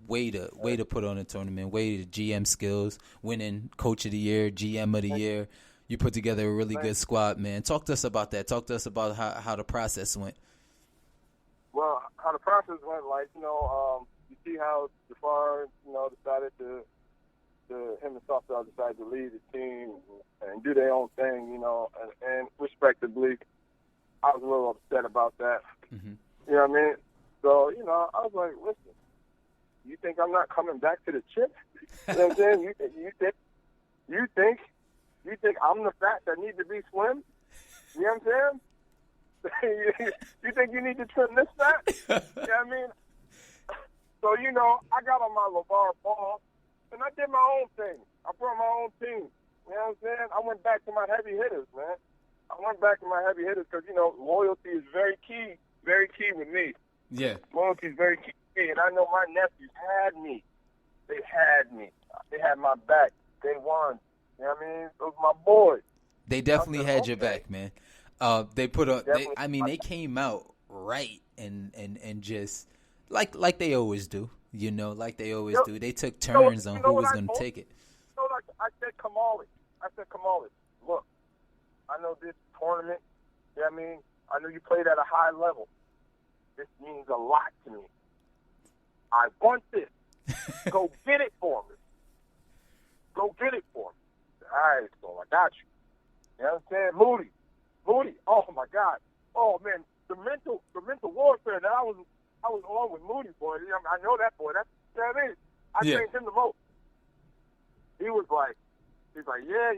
Way to put on a tournament. Way to GM skills, winning Coach of the Year, GM of the Year. You put together a really good squad, man. Talk to us about that. Talk to us about how the process went. Well, how the process went, you see how Jafar, decided to him and Softball decided to lead the team and do their own thing, and respectively, I was a little upset about that. Mm-hmm. You know what I mean? So, I was like, listen, you think I'm not coming back to the chip? You know what I'm saying? You think I'm the fat that need to be slim? You know what I'm saying? You think you need to trim this fat? You know what I mean? So, I got on my LeVar Ball, and I did my own thing. I brought my own team. You know what I'm saying? I went back to my heavy hitters, man. I went back to my heavy hitters because, loyalty is very key with me. Yeah. Loyalty is very key. And I know my nephews had me. They had me. They had my back. They won. You know what I mean? Those my boys. They definitely had your back, man. They put up. They came out right and just like they always do. Like they always do. They took turns on who was going to take it. I said, Kamali, look, I know this tournament. You know what I mean? I know you played at a high level. This means a lot to me. I want this. Go get it for me. Go get it for me. All right, so I got you. You know what I'm saying? Moody. Oh my God. Oh man, the mental warfare that I was on with Moody, boy. I know that boy. That's, you know what I mean? I trained him the most. He's like, yeah,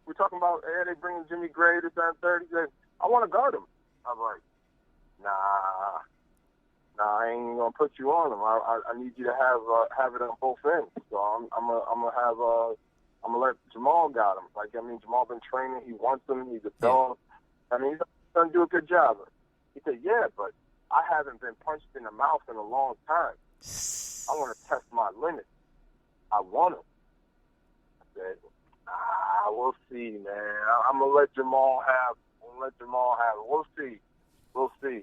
we're talking about, they bringing Jimmy Gray this and third. He said, I want to guard him. I'm like, nah, I ain't gonna put you on him. I need you to have it on both ends. So I'm gonna let Jamal got him. Jamal been training. He wants him. He's a dog. He's gonna do a good job. He said, yeah, but I haven't been punched in the mouth in a long time. I want to test my limits. I want him. I said, we'll see, man. I'm gonna let Jamal have it. We'll see.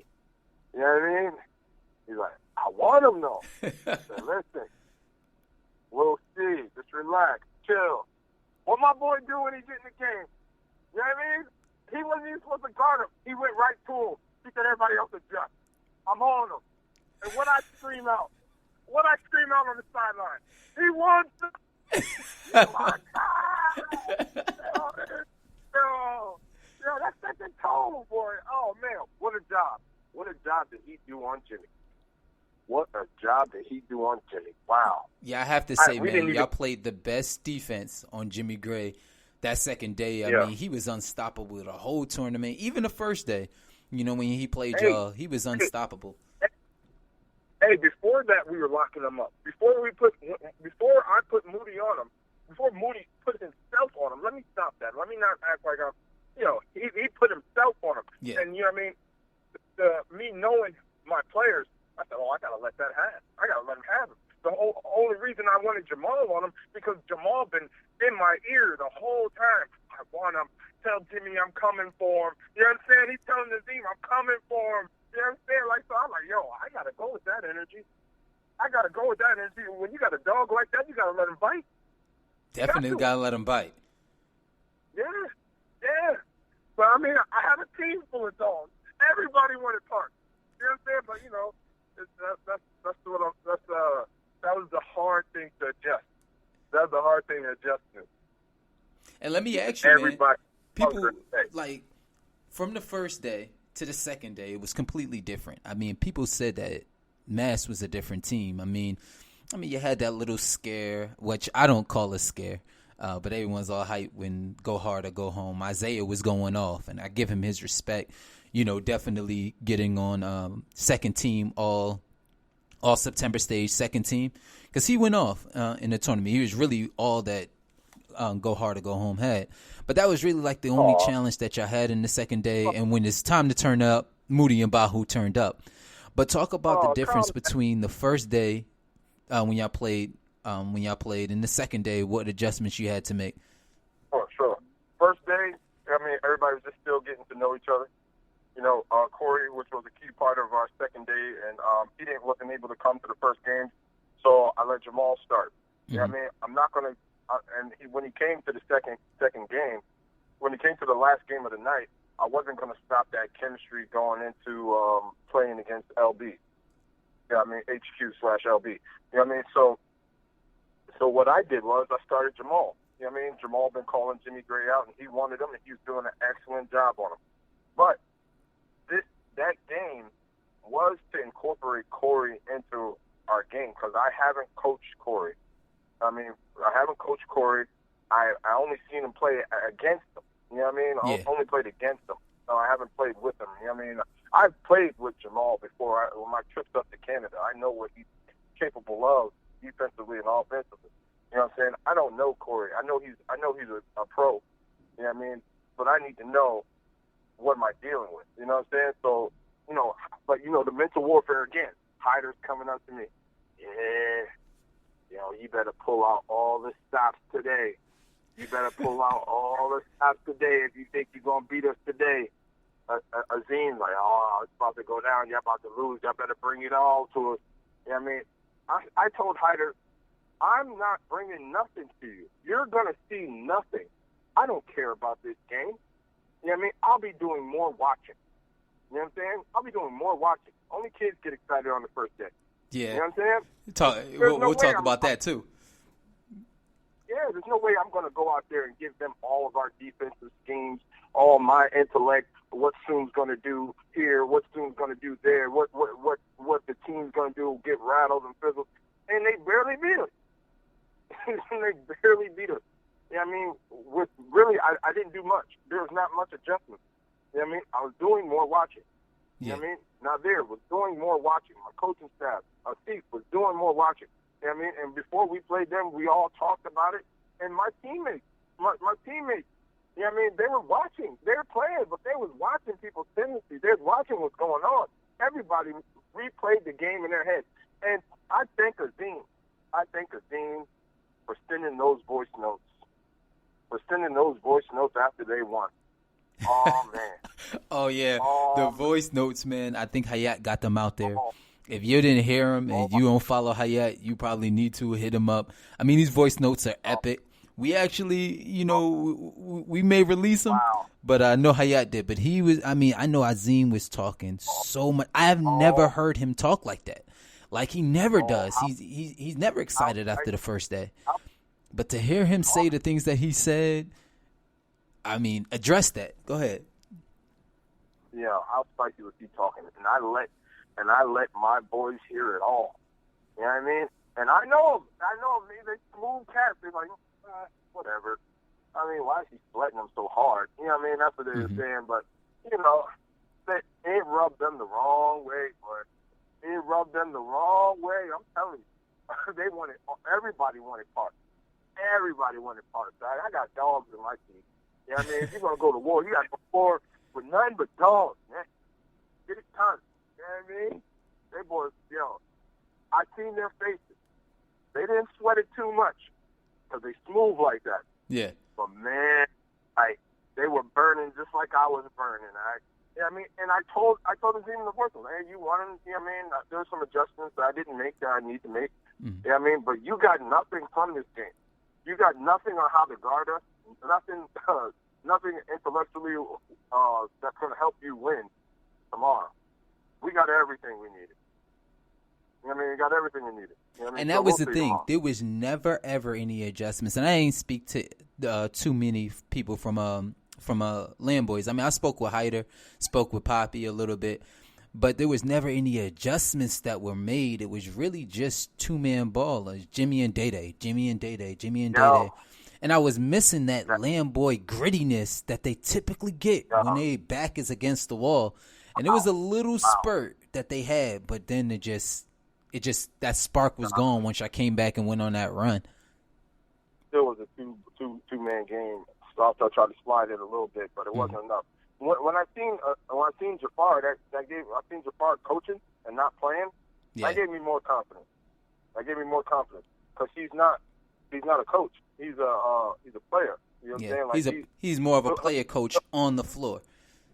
You know what I mean? He's like, I want him, though. I said, listen, we'll see. Just relax, chill. What my boy do when he get in the game? You know what I mean? He wasn't even supposed to guard him. He went right to him. He said, everybody else adjust. I'm on him. And what I scream out on the sideline, he wants to. Oh, my God. Yo, that's second tone, boy. Oh, man, what a job. What a job did he do on Jimmy? Wow. Yeah, I have to say, man, y'all played the best defense on Jimmy Gray that second day. I mean, he was unstoppable the whole tournament. Even the first day, when he played y'all, he was unstoppable. Hey, before that, we were locking him up. Before I put Moody on him, before Moody put himself on him, let me stop that. Let me not act like he put himself on him. Yeah. And, me knowing my players, I said, I got to let that happen. I got to let him have him. The only reason I wanted Jamal on him, because Jamal been in my ear the whole time. I want him. Tell Jimmy I'm coming for him. You know what I'm saying? He's telling the team I'm coming for him. You know what I'm saying? So I'm like, I got to go with that energy. When you got a dog like that, you got to let him bite. Definitely got to let him bite. Yeah. But, I have a team full of dogs. Everybody wanted parts. You know what I'm saying? But, that was the hard thing to adjust. And let me ask you, man, people, from the first day to the second day, it was completely different. People said that Mass was a different team. I mean, you had that little scare, which I don't call a scare, but everyone's all hyped when Go Hard or Go Home. Isaiah was going off, and I give him his respect. Definitely getting on second team all September stage, second team, because he went off in the tournament. He was really all that Go Hard or Go Home had. But that was really like the only challenge that y'all had in the second day. And when it's time to turn up, Moody and Bahu turned up. But talk about the difference between the first day when y'all played, and the second day, what adjustments you had to make. Oh, sure. First day, I mean, everybody was just still getting to know each other. Corey, which was a key part of our second day, and he wasn't able to come to the first game, so I let Jamal start. Mm-hmm. Yeah, I mean, I'm not going to. When he came to the second game, when he came to the last game of the night, I wasn't going to stop that chemistry going into playing against LB. Yeah, I mean HQ/LB. You know what I mean? So what I did was I started Jamal. You know what I mean? Jamal been calling Jimmy Gray out, and he wanted him, and he was doing an excellent job on him. But that game was to incorporate Corey into our game because I haven't coached Corey. I mean, I haven't coached Corey. I only seen him play against him. You know what I mean? Yeah. I only played against him. No, I haven't played with him. You know what I mean? I've played with Jamal before on my trips up to Canada. I know what he's capable of defensively and offensively. You know what I'm saying? I don't know Corey. I know he's a pro. You know what I mean? But I need to know what am I dealing with. You know what I'm saying? So, but the mental warfare again. Hyder's coming up to me. Yeah. You better pull out all the stops today. You better pull out all the stops today if you think you're going to beat us today. Azim's like, it's about to go down. Y'all about to lose. Y'all better bring it all to us. You know what I mean? I told Hyder, I'm not bringing nothing to you. You're going to see nothing. I don't care about this game. You know what I mean? I'll be doing more watching. You know what I'm saying? I'll be doing more watching. Only kids get excited on the first day. Yeah. You know what I'm saying? We'll talk about that, too. Yeah, there's no way I'm going to go out there and give them all of our defensive schemes, all my intellect, what Soom's going to do here, what Soom's going to do there, what the team's going to do, get rattled and fizzled. And they barely beat us. They barely beat us. You know what I mean? I didn't do much. There was not much adjustment. You know what I mean? I was doing more watching. You know what I mean? Nadir was doing more watching. My coaching staff, Asif, was doing more watching. You know what I mean? And before we played them, we all talked about it. And my teammates, you know what I mean? They were watching. They were playing, but they was watching people's tendencies. They was watching what's going on. Everybody replayed the game in their head. And I thank Azim. For sending those voice notes. After they won. Oh, man. Oh, yeah. The voice notes, man. I think Hayat got them out there. If you didn't hear him and you don't follow Hayat, you probably need to hit him up. I mean, these voice notes are epic. We actually, we may release them, but I know Hayat did. But I know Azim was talking so much. I have never heard him talk like that. Like he never does. He's never excited after the first day. But to hear him say the things that he said, I mean, address that. Go ahead. Yeah, how spicy was he talking? And I let my boys hear it all. You know what I mean? And I know them. They smooth cats. They're like, whatever. I mean, why is he sweating them so hard? You know what I mean? That's what they were saying. But, it rubbed them the wrong way, boy. It rubbed them the wrong way. I'm telling you. Everybody wanted parts. Everybody wanted parts. I got dogs in my team. You know what I mean? If you're going to go to war, you got to go to war with nothing but dogs, man. Get it done. You know what I mean? They boys, I seen their faces. They didn't sweat it too much because they smooth like that. Yeah. But, man, they were burning just like I was burning. You know what I mean? And I told Azim in the voice, hey, you wanted, you know what I mean? There were some adjustments that I didn't make that I need to make. Mm-hmm. You know what I mean? But you got nothing from this game. You got nothing on how to guard us, nothing intellectually that's going to help you win tomorrow. We got everything we needed. You know what I mean? We got everything we needed. You know what I mean? And that was the thing. There was never, ever any adjustments. And I ain't speak to too many people from Land Boys. I mean, I spoke with Hyder, spoke with Poppy a little bit. but there was never any adjustments that were made. It was really just two-man ball, Jimmy and Day-Day, Jimmy and Day-Day, Jimmy and Day-Day. And I was missing that Lamboy grittiness that they typically get when they back is against the wall. And it was a little spurt that they had, but then it just that spark was gone once I came back and went on that run. Still was a two-man game. So I tried to slide it a little bit, but it wasn't enough. When I seen Jafar, I seen Jafar coaching and not playing. That gave me more confidence. Because he's not a coach. He's a player. You know what I'm saying? Like he's more of a player coach on the floor.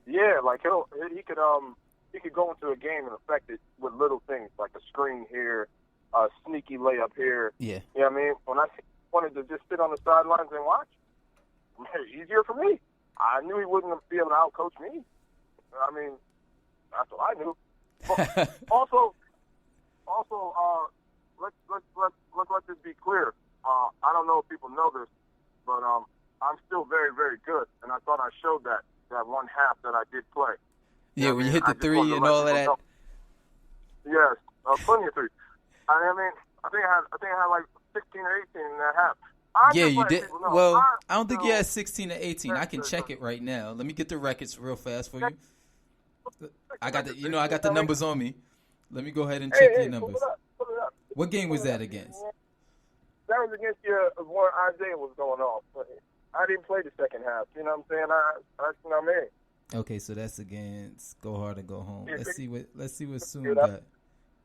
Yeah, like he could go into a game and affect it with little things like a screen here, a sneaky layup here. Yeah. You know what I mean? When I wanted to just sit on the sidelines and watch, easier for me. I knew he wouldn't be able to outcoach me. I mean, that's what I knew. But also, let's just be clear. I don't know if people know this, but I'm still very, very good, and I thought I showed that one half that I did play. Yeah, when you hit the three and all of that. Yes, plenty of threes. I mean, I think I had like 16 or 18 in that half. Yeah, you did. Well, I don't think you had 16 or 18. I can check it right now. Let me get the records real fast for you. I got the numbers on me. Let me go ahead and check your numbers. Pull it up. What game was that against? That was against you when Isaiah was going off. I didn't play the second half. You know what I'm saying? You know what I mean? Okay, so that's against Go Hard or Go Home. Let's see what Soom got.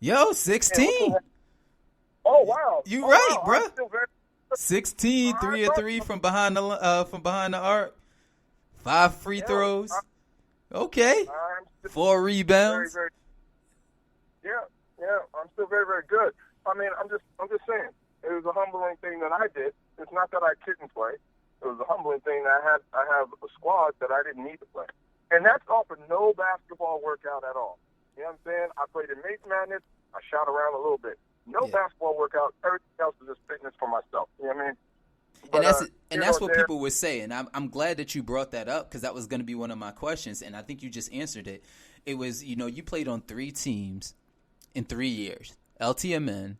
Yo, 16. Oh wow. You right, bro. 16, 3 or 3 from behind the arc. 5 free throws. Okay. 4 rebounds. Very, yeah. I'm still very, very good. I mean, I'm just saying. It was a humbling thing that I did. It's not that I couldn't play. It was a humbling thing that I have a squad that I didn't need to play. And that's off of no basketball workout at all. You know what I'm saying? I played in Mace Madness. I shot around a little bit. No basketball workout. Everything else is just fitness for myself. You know what I mean? But, and that's what people were saying. I'm glad that you brought that up because that was going to be one of my questions, and I think you just answered it. It was, you played on 3 teams in 3 years. LTMN,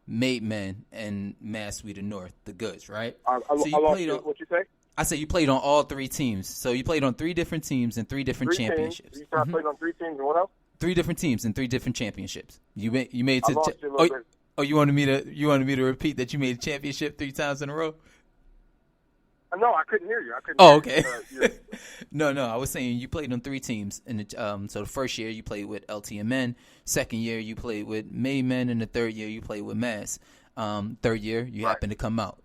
Made Men, and Mass We the North, the Goods, right? What you say? I said you played on all 3 teams. So you played on 3 different teams and 3 different championships. You played on 3 teams and what else? 3 different teams and 3 different championships. You made it to. You wanted me to repeat that you made a championship 3 times in a row? No, I couldn't hear you. Okay. No, I was saying you played on 3 teams, and so the first year you played with LTMN, second year you played with Maymen, and the third year you played with Mass. Third year you happened to come out.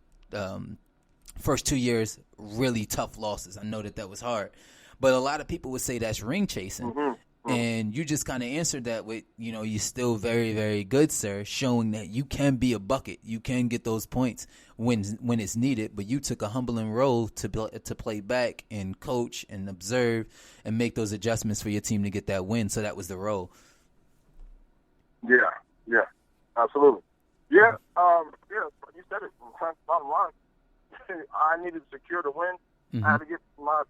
First 2 years really tough losses. I know that was hard, but a lot of people would say that's ring chasing. And you just kind of answered that with, you're still very, very good, sir, showing that you can be a bucket. You can get those points when it's needed, but you took a humbling role to play back and coach and observe and make those adjustments for your team to get that win. So that was the role. Yeah, absolutely. Yeah, you said it. Bottom line, I needed to secure the win. I had to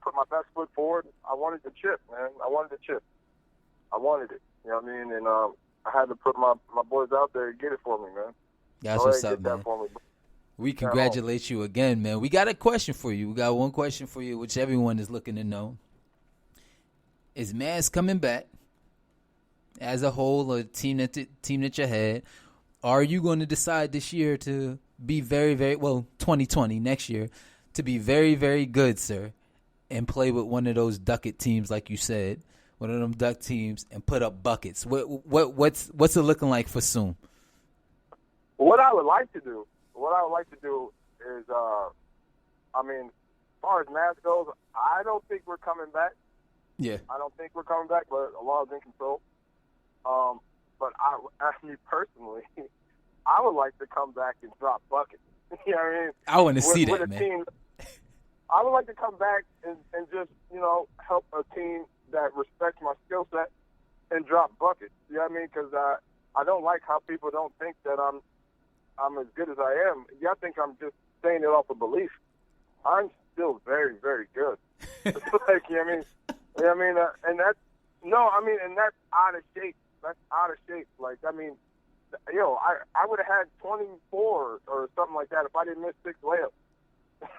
put my best foot forward. I wanted the chip, man. I wanted it. You know what I mean? And I had to put my boys out there and get it for me, man. That's what's up, man. We congratulate you again, man. We got a question for you. We got one question for you, which everyone is looking to know. Is Mass coming back as a whole, a team that you had? Are you going to decide this year to be very, very, 2020, next year, to be very, very good, sir, and play with one of those ducket teams like you said? One of them duck teams and put up buckets. What's it looking like for Soom? What I would like to do is, as far as Mass goes, I don't think we're coming back. Yeah. I don't think we're coming back, but Allah's in control. But me personally, I would like to come back and drop buckets. You know what I mean? I want to see that, man. Team, I would like to come back and just, help a team that respects my skill set and drop buckets. You know what I mean? Because I don't like how people don't think that I'm as good as I am. Y'all think I'm just saying it off of belief. I'm still very, very good. You know what I mean? And No, I mean, and that's out of shape. That's out of shape. Like, I mean, I would have had 24 or something like that if I didn't miss 6 layups.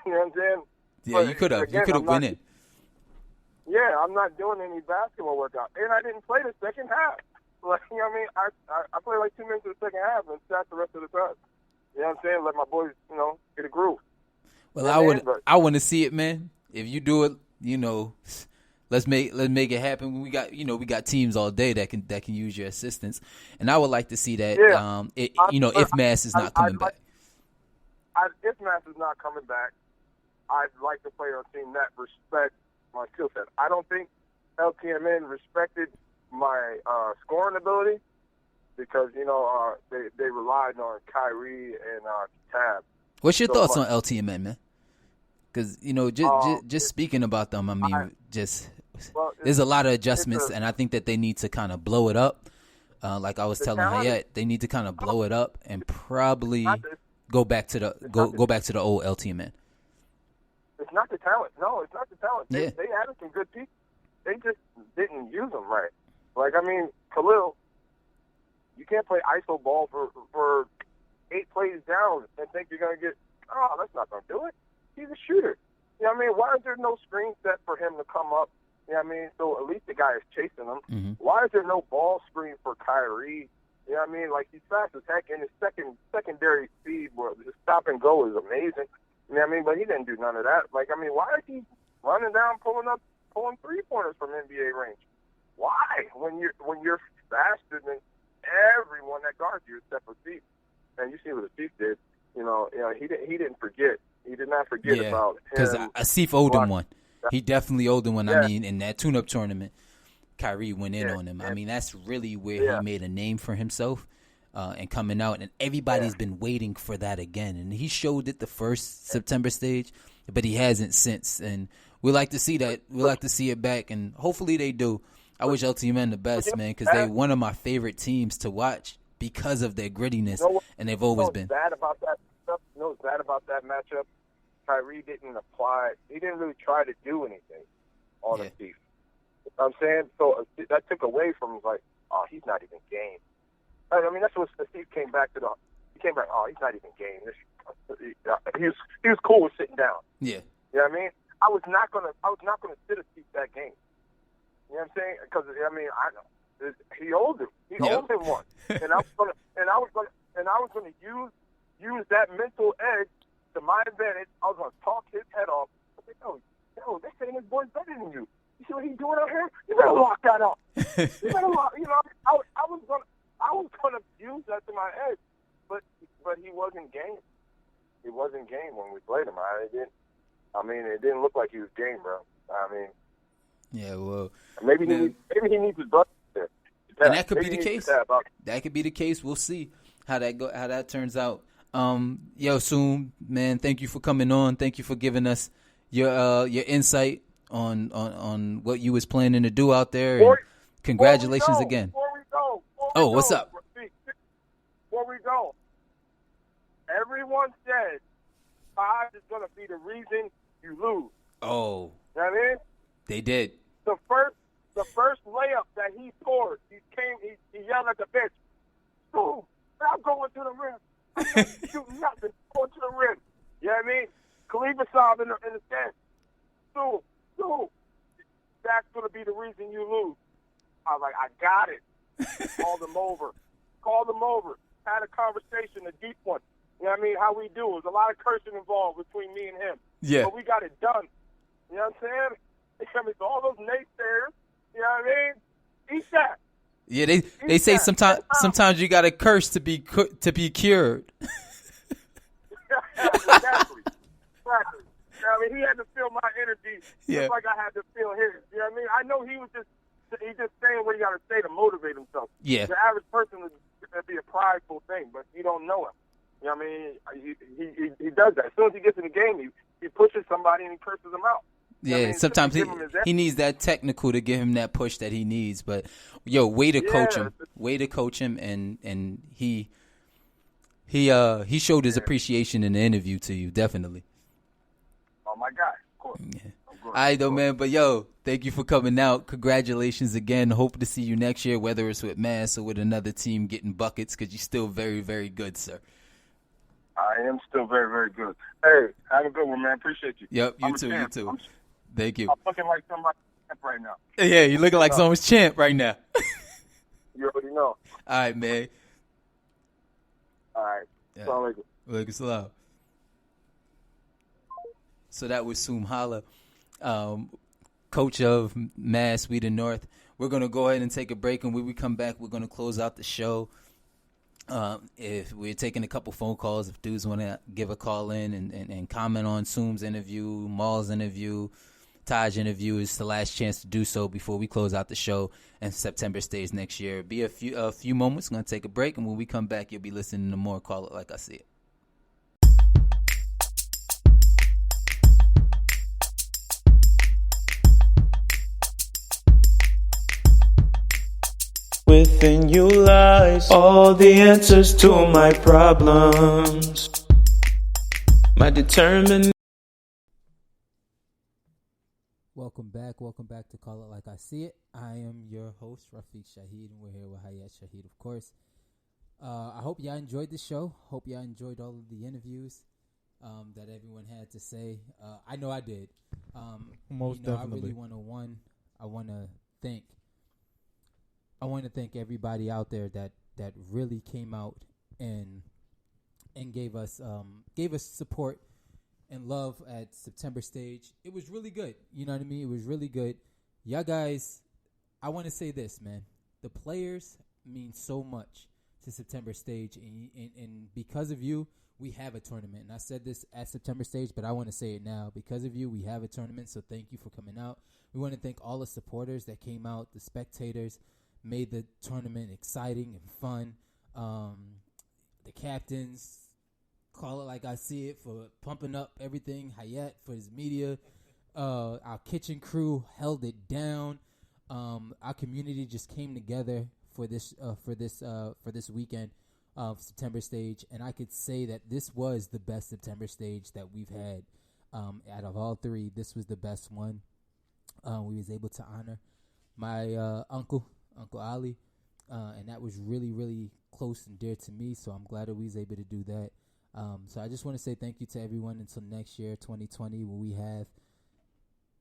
You know what I'm saying? Yeah, But you could have. You again, could have won it. Yeah, I'm not doing any basketball workout, and I didn't play the second half. Like, you know what I mean? I played like 2 minutes of the second half and sat the rest of the time. You know what I'm saying? Let my boys, get a groove. Well, You know what I mean? I want to see it, man. If you do it, let's make it happen. We got teams all day that can use your assistance, and I would like to see that. Yeah. If Mass is not coming back. If Mass is not coming back, I'd like to play on a team that respects my skill set. I don't think LTMN respected my scoring ability because they relied on Kyrie and Tab. What's your thoughts on LTMN, man? Because just speaking about them, I mean, there's a lot of adjustments, and I think that they need to kind of blow it up. Like I was telling Hayat, they need to kind of blow it up and probably go back to the old LTMN. It's not the talent. No, it's not the talent. They Yeah. they added some good people. They just didn't use them right. Like, I mean, Khalil, you can't play iso ball for 8 plays down and think you're going to get, that's not going to do it. He's a shooter. You know what I mean? Why is there no screen set for him to come up? You know what I mean? So at least the guy is chasing him. Mm-hmm. Why is there no ball screen for Kyrie? You know what I mean? Like, he's fast as heck, and his secondary speed, where his stop and go is amazing. You know what I mean? But he didn't do none of that. Like, I mean, why is he running down, pulling 3-pointers from NBA range? Why? When you're faster than everyone that guards you except for Steve. And you see what Steve did. He didn't forget. He did not forget about him. Because Asif owed him one. He definitely owed him one. Yeah. I mean, in that tune-up tournament, Kyrie went in on him. I mean, that's really where he made a name for himself and coming out. And everybody's been waiting for that again. And he showed it the first September stage, but he hasn't since. And we like to see that. We like to see it back, and hopefully they do. I wish LTMN the best, man, because they're one of my favorite teams to watch because of their grittiness, and they've always been. Bad about that stuff. What's bad about that matchup? Kyrie didn't apply. He didn't really try to do anything on Asif. You know what I'm saying? So that took away from, like, he's not even game. I mean, that's what Asif came back. He's not even game. He was cool with sitting down. Yeah. You know what I mean? I was not gonna sit Asif that game. You know what I'm saying? Because I mean, I know he owed him. He owed him one, and I was gonna use that mental edge to my advantage. I was gonna talk his head off. I said, yo, they're saying this boy's better than you. You see what he's doing out here? You better lock that up. You better lock. I was gonna use that to my edge, but he wasn't game. He wasn't game when we played him. It didn't look like he was game, bro. I mean. Yeah, well, maybe he needs his brother there. And that could be the case. That could be the case. We'll see how that turns out. Soom, man, thank you for coming on. Thank you for giving us your insight on what you was planning to do out there. And congratulations again. What's up? Before we go, everyone says Todd is going to be the reason you lose. Oh. You know what I mean? They did. The first layup that he scored, he yelled at the bench, "Boom! I'm going to the rim. I'm not shooting nothing. Going to the rim." You know what I mean? Khalifa Saab in the stand. Boom! That's going to be the reason you lose. I was like, I got it. Called them over. Had a conversation, a deep one. You know what I mean? How we do. There was a lot of cursing involved between me and him. Yeah. But we got it done. You know what I'm saying? I mean, so all those naysayers, you know what I mean? Eat that. Yeah, they say sometimes you got to curse to be cured. Exactly. I mean, he had to feel my energy just like I had to feel his. You know what I mean? I know he just saying what he got to say to motivate himself. Yeah. The average person would be a prideful thing, but you don't know him. You know what I mean? He does that. As soon as he gets in the game, he pushes somebody and he curses them out. Yeah, I mean, sometimes he needs that technical to give him that push that he needs. But way to coach him, and he showed his appreciation in the interview to you, definitely. Oh my God, of course. Yeah. Of All right, though, man. But, yo, thank you for coming out. Congratulations again. Hope to see you next year, whether it's with Mass or with another team getting buckets, because you're still very, very good, sir. I am still very, very good. Hey, have a good one, man. Appreciate you. Yep, you too. Thank you. I'm looking like somebody right now. Yeah, you're looking like someone's champ right now. You already know. All right, man. All right. Yeah. Assalamu alaikum. Walaikum salam. So that was Soom Holla, coach of Mass Sweden North. We're going to go ahead and take a break, and when we come back, we're going to close out the show. If we're taking a couple phone calls, if dudes want to give a call in and comment on Soom's interview, Maul's interview, Taj interview, is the last chance to do so before we close out the show and September stage next year. Be a few moments. Going to take a break, and when we come back, you'll be listening to more Call It Like I See It. Within you lies all the answers to my problems. My determination. Welcome back to Call It Like I See It. I am your host, Rafiq Shahid, and we're here with Hayat Shahid, of course. I hope y'all enjoyed the show. Hope y'all enjoyed all of the interviews that everyone had to say. I know I did. Most definitely. I want to thank everybody out there that really came out and gave us support and love at September stage. It was really good. You know what I mean? It was really good. Y'all guys, I want to say this, man. The players mean so much to September stage, and because of you, we have a tournament. And I said this at September stage, but I want to say it now. Because of you, we have a tournament, so thank you for coming out. We want to thank all the supporters that came out, the spectators, made the tournament exciting and fun. The captains, Call It Like I See It, for pumping up everything. Hayat for his media. Our kitchen crew held it down. Our community just came together for this weekend of September stage, and I could say that this was the best September stage that we've had. Out of all three, this was the best one. We was able to honor my Uncle Ali, and that was really, really close and dear to me, so I'm glad that we was able to do that. So I just want to say thank you to everyone until next year, 2020, when we have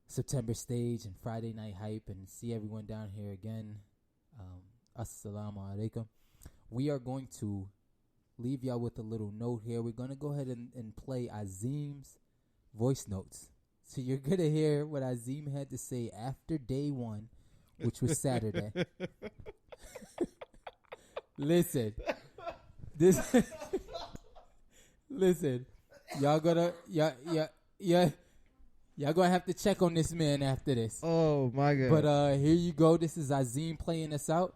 September stage and Friday night hype, and see everyone down here again. Assalamu alaikum. We are going to leave y'all with a little note here. We're going to go ahead and play Azim's voice notes. So you're going to hear what Azim had to say after day one, which was Saturday. Listen, y'all gonna have to check on this man after this. Oh my God! But here you go. This is Azim playing us out,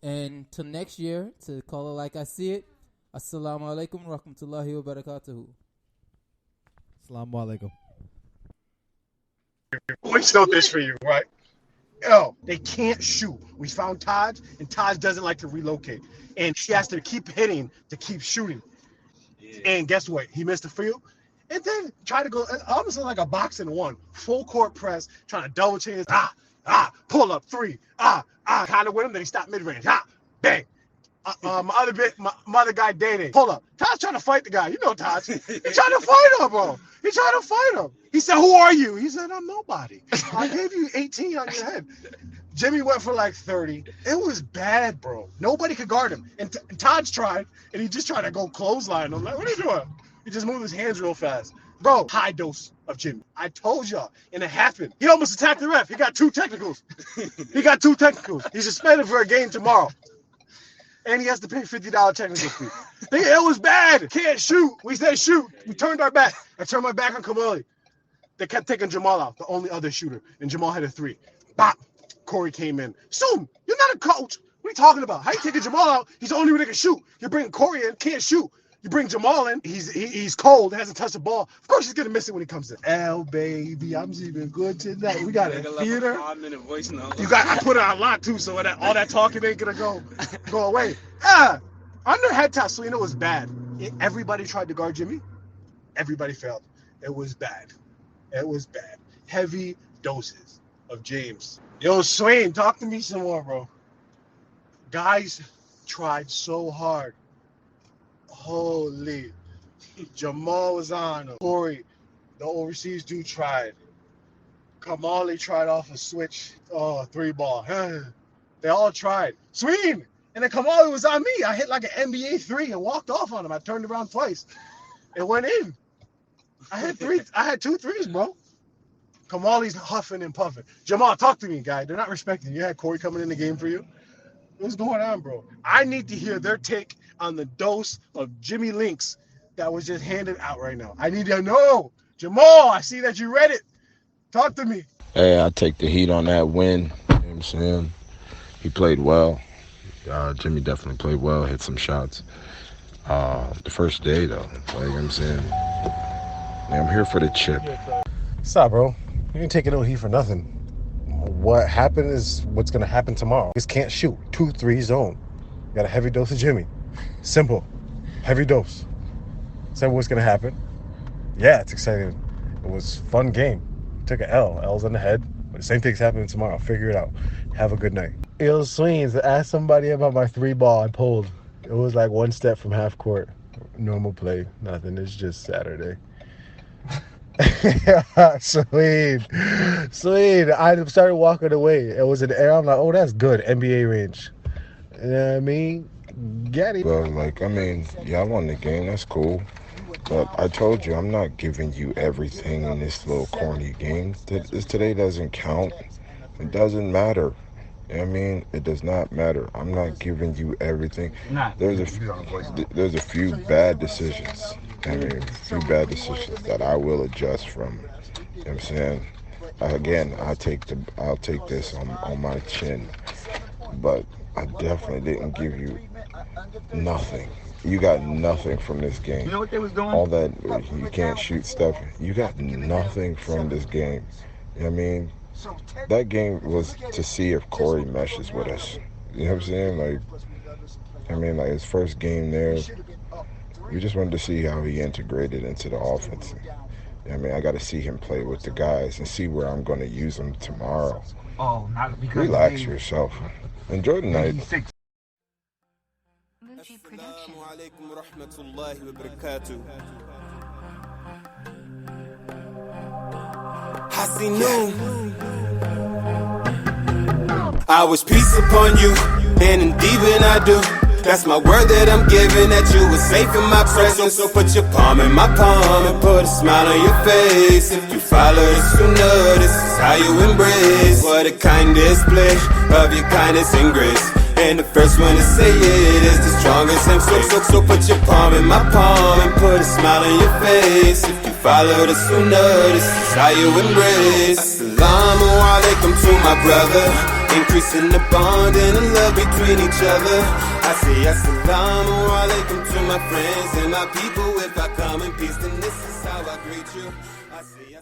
and till next year, to Call It Like I See It. Assalamu alaikum wa rahmatullahi wa barakatuhu. Assalamu alaikum. Voice note this for you, right? Yo, they can't shoot. We found Taj, and Taj doesn't like to relocate. And she has to keep hitting to keep shooting. Yeah. And guess what? He missed the field. And then try to go, almost like a boxing one. Full court press, trying to double change. Pull up, three. Kind of with him, then he stopped mid-range. Bang. My other guy, Dane. Pull up. Taj trying to fight the guy. You know Taj. He trying to fight him, bro. He trying to fight him. He said, "Who are you?" He said, "I'm nobody. I gave you 18 on your head." Jimmy went for like 30. It was bad, bro. Nobody could guard him. And Taj tried, and he just tried to go clothesline. I'm like, what are you doing? He just moved his hands real fast. Bro, high dose of Jimmy. I told y'all, and it happened. He almost attacked the ref. He got 2 technicals. He's suspended for a game tomorrow. And he has to pay $50 technical fee. It was bad. Can't shoot. We said shoot. We turned our back. I turned my back on Kamali. They kept taking Jamal out, the only other shooter. And Jamal had a 3. Bop. Corey came in. Soom, you're not a coach. What are you talking about? How you taking Jamal out? He's the only one that can shoot. You're bringing Corey in, can't shoot. You bring Jamal in, he's cold, hasn't touched the ball. Of course he's gonna miss it when he comes in. L baby, I'm even good tonight. We got a theater. Like a 5-minute voice note. I put it on lock too, so that all that talking ain't gonna go away. Under head toss, so you know it was bad. Everybody tried to guard Jimmy. Everybody failed. It was bad. heavy doses of James. Yo, Swain, talk to me some more, bro. Guys tried so hard. Holy. Jamal was on him. Corey, the overseas dude, tried. Kamali tried off a switch. Oh, 3-ball. They all tried. Swing! And then Kamali was on me. I hit like an NBA 3 and walked off on him. I turned around twice. It went in. I had 2 threes, bro. Kamali's huffing and puffing. Jamal, talk to me, guy. They're not respecting you. You had Corey coming in the game for you. What's going on, bro? I need to hear their take on the dose of Jimmy Links that was just handed out right now. I need to know. Jamal, I see that you read it. Talk to me. Hey, I take the heat on that win. You know what I'm saying? He played well. Jimmy definitely played well, hit some shots. The first day, though, like, you know what I'm saying? Yeah, I'm here for the chip. What's up, bro? You ain't taking no heat for nothing. What happened is what's going to happen tomorrow. Just can't shoot. 2-3 zone. You got a heavy dose of Jimmy. Simple. Heavy dose. Is that what's going to happen? Yeah, it's exciting. It was a fun game. Took an L. L's in the head. But the same thing's happening tomorrow. Figure it out. Have a good night. Yo, Swings, ask somebody about my 3-ball I pulled. It was like 1 step from half court. Normal play. Nothing. It's just Saturday. Sweet. I started walking away. It was in the air. I'm like, oh, that's good. NBA range. You know what I mean? Get it. Well, like, I mean, y'all won the game. That's cool. But I told you, I'm not giving you everything in this little corny game. Today doesn't count. It doesn't matter. You know what I mean? It does not matter. I'm not giving you everything. There's a few bad decisions. I mean, a few bad decisions that I will adjust from. You know what I'm saying? Again, I'll take this on my chin. But I definitely didn't give you nothing. You got nothing from this game. You know what they was doing? All that you can't shoot stuff. You got nothing from this game. You know what I mean? That game was to see if Corey meshes with us. You know what I'm saying? Like his first game there, we just wanted to see how he integrated into the offense. You know what I mean? I got to see him play with the guys and see where I'm going to use him tomorrow. Oh, not because relax yourself. Enjoy the night. I wish peace upon you, and indeed when I do, that's my word that I'm giving, that you were safe in my presence. So put your palm in my palm and put a smile on your face. If you follow the sunnah, this is how you embrace. What a kind display of your kindness and grace. And the first one to say it is the strongest and so put your palm in my palm and put a smile on your face. If you follow the sunnah, this is how you embrace. Assalamu alaikum to my brother, increasing the bond and the love between each other. I say assalamu alaikum to my friends and my people. If I come in peace, then this is how I greet you. I say